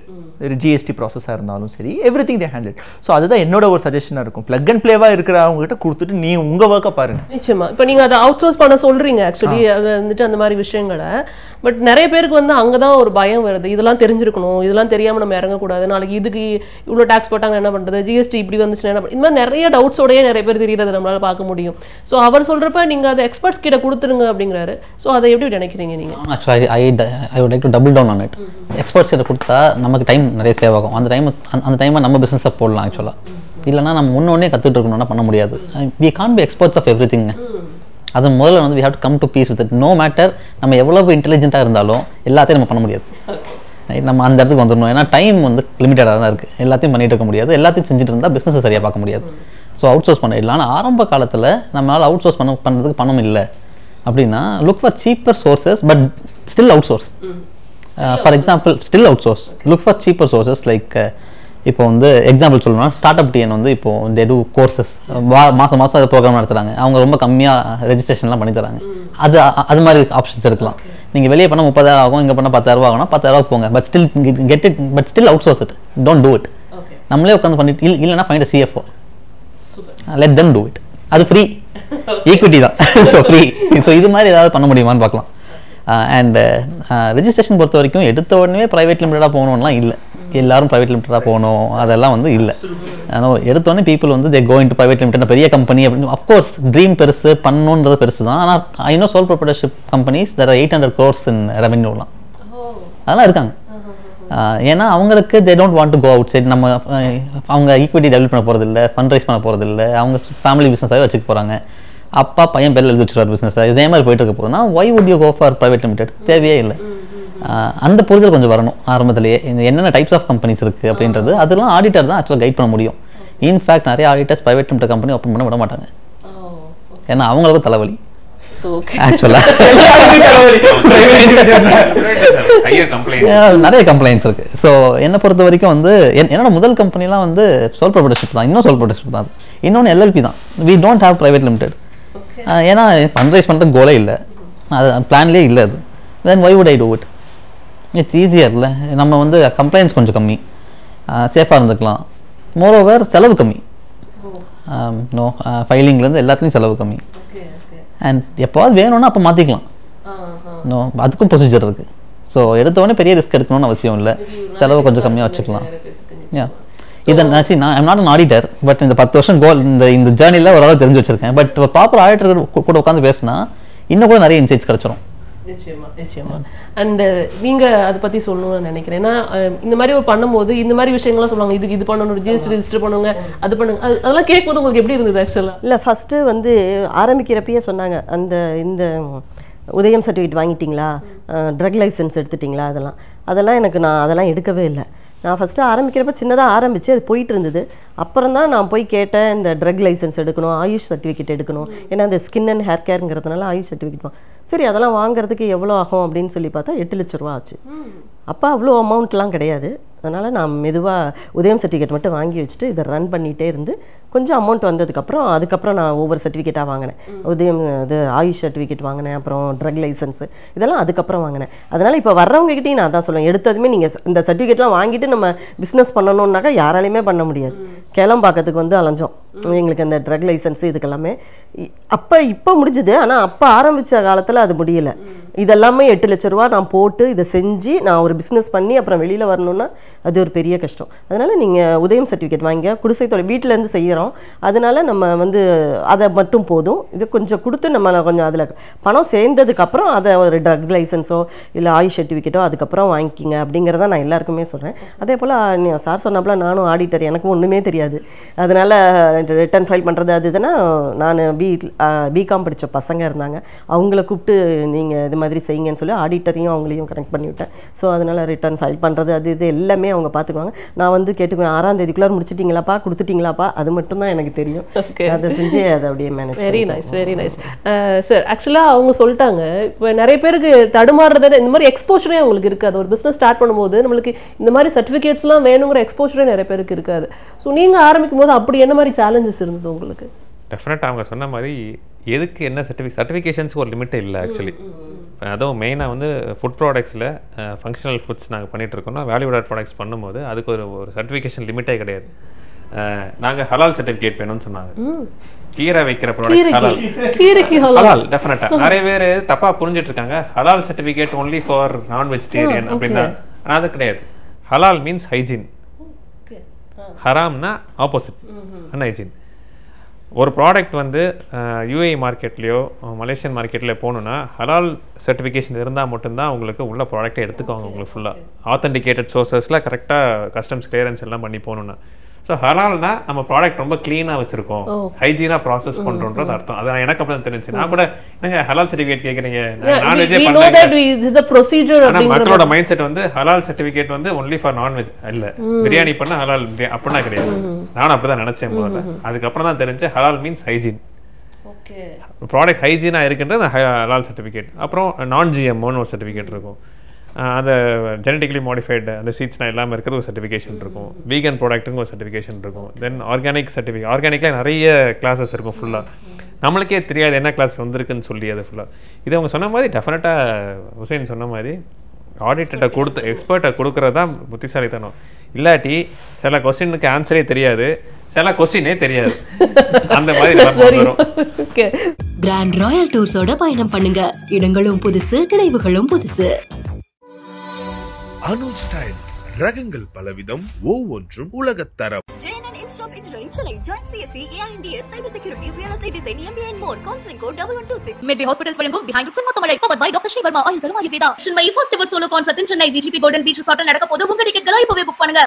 ஜிஎஸ்டி ப்ராசஸாக இருந்தாலும் சரி, every thing they handle. So அதுதான் என்னோட ஒரு சஜஷனாக இருக்கும். பிளக் அண்ட் பிளேவாக இருக்கிறவங்க கிட்ட கொடுத்துட்டு நீ உங்கள் ஒர்க்கை பாருங்க. நிச்சயமா இப்போ நீங்கள் அதை அவுட் சோர்ஸ் பண்ண சொல்கிறீங்க ஆக்சுவலி, அது வந்துட்டு அந்த மாதிரி விஷயங்களை. பட் நிறைய பேருக்கு வந்து அங்கே தான் ஒரு பயம் வருது, இதெல்லாம் தெரிஞ்சிருக்கணும், இதெல்லாம் தெரியாமல் நம்ம இறங்கக்கூடாது, நாளைக்கு இதுக்கு இவ்வளோ டேக்ஸ் போட்டாங்க என்ன பண்ணுறது, ஜிஎஸ்டி இப்படி வந்துச்சுன்னா என்ன, இந்த மாதிரி நிறைய டவுட்ஸோடையே நிறைய பேர் தெரியுறதை நம்மளால் பார்க்க முடியும். ஸோ அவர் சொல்கிறப்ப நீங்கள் அதை எக்ஸ்பர்ட்ஸ் கிட்ட கொடுத்துருங்க அப்படிங்கிறாரு. ஸோ அதை எப்படி நினைக்கிறீங்க நீங்கள்? Actually I would like to double down on it. Experts கிட்ட கொடுத்தா நமக்கு டைம் டைம் நிறைய சேவ் ஆகும். அந்த டைமை நம்ம பிஸ்னஸாக போடலாம் ஆக்சுவலாக. இல்லைனா நம்ம ஒன்றே கற்றுட்டு இருக்கணும்னா பண்ண முடியாது. We can be experts of everything. அது முதல்ல வந்து we have to come to peace with it. No matter நம்ம எவ்வளவு இன்டெலிஜென்ட்டாக இருந்தாலும் எல்லாத்தையும் நம்ம பண்ண முடியாது. நம்ம அந்த இடத்துக்கு வந்துடணும். ஏன்னா டைம் வந்து லிமிட்டடாக தான் இருக்குது. எல்லாத்தையும் பண்ணிகிட்டு இருக்க முடியாது. எல்லாத்தையும் செஞ்சுட்டு இருந்தால் பிஸ்னஸை சரியாக பார்க்க முடியாது. ஸோ அவுட் சோர்ஸ் பண்ணிடலாம். ஆனால் ஆரம்ப காலத்தில் நம்மளால் அவுட் சோர்ஸ் பண்ணுறதுக்கு பணம் இல்லை அப்படின்னா look for cheaper sources but still out source. For example still out source. Look for cheaper sources like இப்போ வந்து எக்ஸாம்பிள் சொல்லணும்னா ஸ்டார்ட் அப் டிஎன் வந்து இப்போ தே டூ கோர்சஸ் மாதம் அதை ப்ரோக்ராம் நடத்துகிறாங்க. அவங்க ரொம்ப கம்மியாக ரெஜிஸ்ட்ரேஷன்லாம் பண்ணி தராங்க. அது மாதிரி ஆப்ஷன்ஸ் இருக்கலாம். நீங்கள் வெளியே பண்ணால் 30,000 ஆகும், இங்கே பண்ணால் 10,000 ஆகும்னா 10,000 போங்க. But still get it, but still out source it. Don't do it. நம்மளே உட்காந்து பண்ணிட்டு இல்லைனா find CFO, let them do it. அது ஃப்ரீ, ஈக்விட்டி தான். So free. ஸோ இது மாதிரி ஏதாவது பண்ண முடியுமான்னு பார்க்கலாம். அண்ட் ரெஜிஸ்ட்ரேஷன் பொறுத்த வரைக்கும் எடுத்த உடனே ப்ரைவேட் லிமிட்டடாக போகணும்லாம் இல்லை. எல்லாரும் ப்ரைவேட் லிமிட்டடாக போகணும் அதெல்லாம் வந்து இல்லை. ஆனால் எடுத்தோடனே பீப்புள் வந்து they going to private limited பெரிய கம்பெனி அப்படின்னு. அஃப்கோர்ஸ் ட்ரீம் பெருசு, பண்ணணுன்றது பெருசு தான். ஆனால் I know sole proprietorship companies there are 800 crores in ரெவென்யூலாம். அதெல்லாம் இருக்காங்க. ஏன்னா அவங்களுக்கு they don't want to go outside. நம்ம அவங்க ஈக்விட்டி டெவலப் பண்ண போகிறது இல்லை, ஃபண்ட் ரைஸ் பண்ண போகிறது இல்லை. அவங்க ஃபேமிலி பிஸ்னஸாகவே வச்சுக்க போகிறாங்க. அப்பா பையன் பேரில் எழுதி வச்சுருவார் பிஸ்னஸ். இதே மாதிரி போயிட்டு இருக்க போதுன்னா why would you go for private limited? தேவையே இல்லை. அந்த புரிதல் கொஞ்சம் வரணும் ஆரம்பத்திலேயே. இந்த என்னென்ன டைப்ஸ் ஆஃப் கம்பெனிஸ் இருக்குது அப்படின்றது அதெல்லாம் ஆடிட்டர் தான் ஆக்சுவலாக கைட் பண்ண முடியும். இன்ஃபேக்ட் நிறைய auditors private limited company open பண்ண விட மாட்டாங்க. ஏன்னா அவங்களுக்கும் தலைவலி ஆக்சுவலாக. நிறைய கம்ப்ளைண்ட்ஸ் இருக்குது. ஸோ என்னை பொறுத்த வரைக்கும் வந்து என்னோட முதல் கம்பெனிலாம் வந்து சோல் ப்ரொப்ரைட்டர்ஷிப் தான். இன்னும் சோல் ப்ரொப்ரைட்டர்ஷிப் தான். இன்னொன்று எல்எல்பி தான். We don't have private limited. ஏன்னா ஃபண்ட் ரைஸ் பண்ணுறதுக்கு கோலே இல்லை, அது பிளான்லேயே இல்லை. அது then why would I do it? It's easier இல்லை. நம்ம வந்து கம்ப்ளைண்ட்ஸ் கொஞ்சம் கம்மி, சேஃபாக இருந்துக்கலாம். மோரோவர் செலவு கம்மி. நோ ஃபைலிங்லேருந்து எல்லாத்துலேயும் செலவு கம்மி. அண்ட் எப்போவாது வேணும்னா அப்போ மாற்றிக்கலாம். நோ அதுக்கும் ப்ரொசீஜர் இருக்குது. ஸோ எடுத்தவொடனே பெரிய ரிஸ்க் எடுக்கணும்னு அவசியம் இல்லை. செலவு கொஞ்சம் கம்மியாக வச்சுக்கலாம். இதை நான் I'm not an auditor, but இந்த 10 வருஷம் கோல் இந்த ஜேர்னியில் ஓரளவு தெரிஞ்சு வச்சுருக்கேன். பட் ப்ராப்பர் ஆடிட்டர் கூட உட்காந்து பேசினா இன்னும் கூட நிறைய இன்சைட்ஸ் கிடச்சிரும். நிச்சயமா. அண்ட் நீங்க அதை பத்தி சொல்லணும்னு நினைக்கிறேன். ஏன்னா இந்த மாதிரி ஒரு பண்ணும்போது இந்த மாதிரி விஷயங்கள்லாம் சொல்லுவாங்க, இது பண்ணணும், ரெஜிஸ்டர் பண்ணுங்க, அது பண்ணுங்க. அதெல்லாம் கேட்கும்போது உங்களுக்கு எப்படி இருந்தது ஆக்சுவலா? இல்லை, ஃபர்ஸ்ட் வந்து ஆரம்பிக்கிறப்பயே சொன்னாங்க இந்த உதயம் சர்டிஃபிகேட் வாங்கிட்டீங்களா, ட்ரக் லைசன்ஸ் எடுத்துட்டிங்களா, அதெல்லாம் எனக்கு நான் அதெல்லாம் எடுக்கவே இல்லை. நான் ஃபஸ்ட்டு ஆரம்பிக்கிறப்ப சின்னதாக ஆரம்பித்து அது போயிட்டு இருந்தது. அப்புறம் தான் நான் போய் கேட்டேன், இந்த ட்ரக் லைசன்ஸ் எடுக்கணும், ஆயுஷ் சர்டிஃபிகேட் எடுக்கணும். ஏன்னா இந்த ஸ்கின் அண்ட் ஹேர் கேருங்கிறதுனால ஆயுஷ் சர்டிஃபிகேட் சரி அதெல்லாம் வாங்குறதுக்கு எவ்வளோ ஆகும் அப்படின்னு சொல்லி பார்த்தா 8 லட்ச ரூபா ஆச்சு. அப்போ அவ்வளோ அமௌண்ட்லாம் கிடையாது. அதனால் நான் மெதுவாக உதயம் சர்டிஃபிகேட் மட்டும் வாங்கி வச்சுட்டு இதை ரன் பண்ணிகிட்டே இருந்து கொஞ்சம் அமௌண்ட் அதுக்கப்புறம் நான் ஒவ்வொரு சர்டிஃபிகேட்டாக வாங்கினேன். உதயம் இது ஆயுஷ் சர்டிஃபிகேட் வாங்கினேன், அப்புறம் ட்ரக் லைசன்ஸு இதெல்லாம் அதுக்கப்புறம் வாங்கினேன். அதனால் இப்போ வர்றவங்ககிட்டையும் நான் தான் சொல்லுவேன், எடுத்ததுமே நீங்கள் இந்த சர்டிஃபிகேட்லாம் வாங்கிட்டு நம்ம பிஸ்னஸ் பண்ணணுன்னாக்கா யாராலையுமே பண்ண முடியாது. கேளம்பாக்கத்துக்கு வந்து அலைஞ்சோம் எங்களுக்கு அந்த ட்ரக் லைசன்ஸு இதுக்கெல்லாமே. இப்போ முடிஞ்சுது. ஆனால் அப்போ ஆரம்பித்த காலத்தில் அது முடியலை. இதெல்லாமே 8 லட்ச ரூபா நான் போட்டு இதை செஞ்சு நான் ஒரு பிஸ்னஸ் பண்ணி அப்புறம் வெளியில் வரணுன்னா அது ஒரு பெரிய கஷ்டம். அதனால் நீங்கள் உதயம் சர்டிஃபிகேட் வாங்க, குடிசைத்தோட வீட்டிலேருந்து செய்கிறோம். அதனால் நம்ம வந்து அதை மட்டும் போதும். இது கொஞ்சம் கொடுத்து நம்ம கொஞ்சம் அதில் பணம் சேர்ந்ததுக்கப்புறம் அதை ஒரு ட்ரக் லைசன்ஸோ இல்லை ஆயுஷ் சர்டிஃபிகேட்டோ அதுக்கப்புறம் வாங்கிக்கிங்க அப்படிங்கிறத நான் எல்லாருக்குமே சொல்கிறேன். அதே போல் சார் சொன்னாப்புல நானும் ஆடிட்டர், எனக்கும் ஒன்றுமே தெரியாது. அதனால் ரிட்டர்ன் ஃபைல் பண்ணுறது அது இதுனா நான் பிகாம் படித்த பசங்க இருந்தாங்க, அவங்கள கூப்பிட்டு நீங்கள் இது மாதிரி செய்யுங்கன்னு சொல்லி ஆடிட்டரையும் அவங்களையும் கனெக்ட் பண்ணிவிட்டேன். ஸோ அதனால் ரிட்டர்ன் ஃபைல் பண்ணுறது அது இது எல்லாமே அவங்க பார்த்துக்குவாங்க. நான் வந்து கேட்டுக்குவேன், 6ஆம் தேதிக்குள்ளார முடிச்சிட்டிங்களாப்பா, கொடுத்துட்டிங்களாப்பா, அது மட்டும் தான் எனக்கு தெரியும். அதை செஞ்சு அதை அப்படியே manage. Very nice, very nice sir. ஆக்சுவலாக அவங்க சொல்லிட்டாங்க, இப்போ நிறைய பேருக்கு தடுமாறுறது இந்த மாதிரி எக்ஸ்போஷரே அவங்களுக்கு இருக்காது. ஒரு பிஸ்னஸ் ஸ்டார்ட் பண்ணும்போது நம்மளுக்கு இந்த மாதிரி சர்டிஃபிகேட்ஸ்லாம் வேணுங்கிற எக்ஸ்போஷரே நிறைய பேருக்கு இருக்காது. ஸோ நீங்கள் ஆரம்பிக்கும் போது அப்படி என்ன மாதிரி சேலஞ்சஸ் இருந்தது உங்களுக்கு? டெஃபினட்டாக அவங்க சொன்ன மாதிரி எதுக்கு என்ன சர்டிஃபிகேஷன்ஸுக்கு ஒரு லிமிட்டே இல்லை ஆக்சுவலி. அதுவும் மெயினாக வந்து ஃபுட் ப்ராடக்ட்ஸில் ஃபங்க்ஷனல் ஃபுட்ஸ் நாங்கள் பண்ணிகிட்ருக்கோம்னா வேல்யூடட் ப்ராடக்ட்ஸ் பண்ணும்போது அதுக்கு ஒரு சர்டிஃபிகேஷன் லிமிட்டே கிடையாது. நாங்கள் ஹலால் சர்டிஃபிகேட் வேணும்னு சொன்னாங்க. கீரை வைக்கிற ப்ராடக்ட் ஹலால் டெஃபினட்டாக. நிறைய பேர் தப்பாக புரிஞ்சிட்டு இருக்காங்க, ஹலால் சர்டிஃபிகேட் ஒன்லி ஃபார் நான் வெஜிடேரியன் அப்படின்னா. ஆனால் அது கிடையாது. ஹலால் மீன்ஸ் ஹைஜீன், ஹராம்னா ஆப்போசிட், அன்ஹைஜீன். ஒரு ப்ராடக்ட் வந்து யூஏஇ மார்க்கெட்லேயோ மலேசியன் மார்க்கெட்லேயோ போகணுன்னா ஹலால் சர்டிஃபிகேஷன் இருந்தால் மட்டும்தான் உங்களுக்கு உள்ள ப்ராடக்ட்டை எடுத்துக்குவாங்க உங்களுக்கு ஃபுல்லாக ஆத்தென்டிகேட்டட் சோர்சஸில் கரெக்டாக கஸ்டம்ஸ் கிளியரன்ஸ் எல்லாம் பண்ணி போகணுன்னா. ஸோ ஹலால்னா நம்ம ப்ராடக்ட் ரொம்ப க்ளீனாக வச்சிருக்கோம், ஹைஜீனாக ப்ராசஸ் பண்ணுறோன்றது அர்த்தம். அது எனக்கு அப்படி தான் தெரிஞ்சு. நான் கூட என்னங்க ஹலால் சர்டிஃபிகேட் கேட்குறீங்க, நான்வெஜ்ஜே ஆனால் மக்களோட மைண்ட் செட் வந்து ஹலால் சர்டிஃபிகேட் வந்து ஒன்லி ஃபார் நான்வெஜ் இல்லை, பிரியாணி பண்ணால் ஹலால் அப்படின்னா கிடையாது. நானும் அப்படி தான் நினச்சேன் முதல்ல. அதுக்கப்புறம் தான் தெரிஞ்சு ஹலால் மீன்ஸ் ஹைஜீன், ப்ராடக்ட் ஹைஜீனாக இருக்குன்றது ஹலால் சர்டிஃபிகேட். அப்புறம் நான் ஜிஎம்ஓன்னு ஒரு சர்டிஃபிகேட் இருக்கும், அந்த ஜெனட்டிக்கலி மாடிஃபைடு அந்த சீட்ஸ்லாம் எல்லாமே இருக்கிறது ஒரு சர்டிஃபிகேஷன் இருக்கும். வீகன் ப்ராடக்ட்டுங்க ஒரு சர்டிஃபிகேஷன் இருக்கும். தென் ஆர்கானிக் சர்டிஃபிகேட், ஆர்கானிக்கில் நிறைய கிளாஸஸ் இருக்கும் ஃபுல்லாக, நம்மளுக்கே தெரியாது என்ன கிளாஸ் வந்திருக்குன்னு சொல்லி அது ஃபுல்லாக. இது அவங்க சொன்ன மாதிரி டெஃபினட்டாக ஹுசைன் சொன்ன மாதிரி ஆடிட்டர்கிட்ட கொடுத்து எக்ஸ்பர்ட்டை கொடுக்குறது தான் புத்திசாலித்தனம். இல்லாட்டி சில கொஸ்டினுக்கு ஆன்சரே தெரியாது, சில கொஸ்டினே தெரியாது, அந்த மாதிரி வரும். கிராண்ட் ராயல் டூர்ஸோட பயணம் பண்ணுங்க, இடங்களும் புதுசு, நினைவுகளும் புதுசு. அனுஜ் ஸ்டைல்ஸ், ரகங்கள் பலவிதம், ஒவ்வொன்றும் உலகத்தரம். JNN Institute of Engineering, Chennai. Join CSE, AINDS, Cyber Security, Real Estate Design, MBA and more. Counseling code 1126. Medway Hospitals வழங்கும் Behind Books மொத்தமழை. Powered by Dr. Sri Verma, ஆயுள் தரும் Ayurveda. Chennai first ever solo concert in Chennai. VGP Golden Beach Resort நடக்க போது. உங்க டிக்கெட்களை இப்பவே book பண்ணுங்க.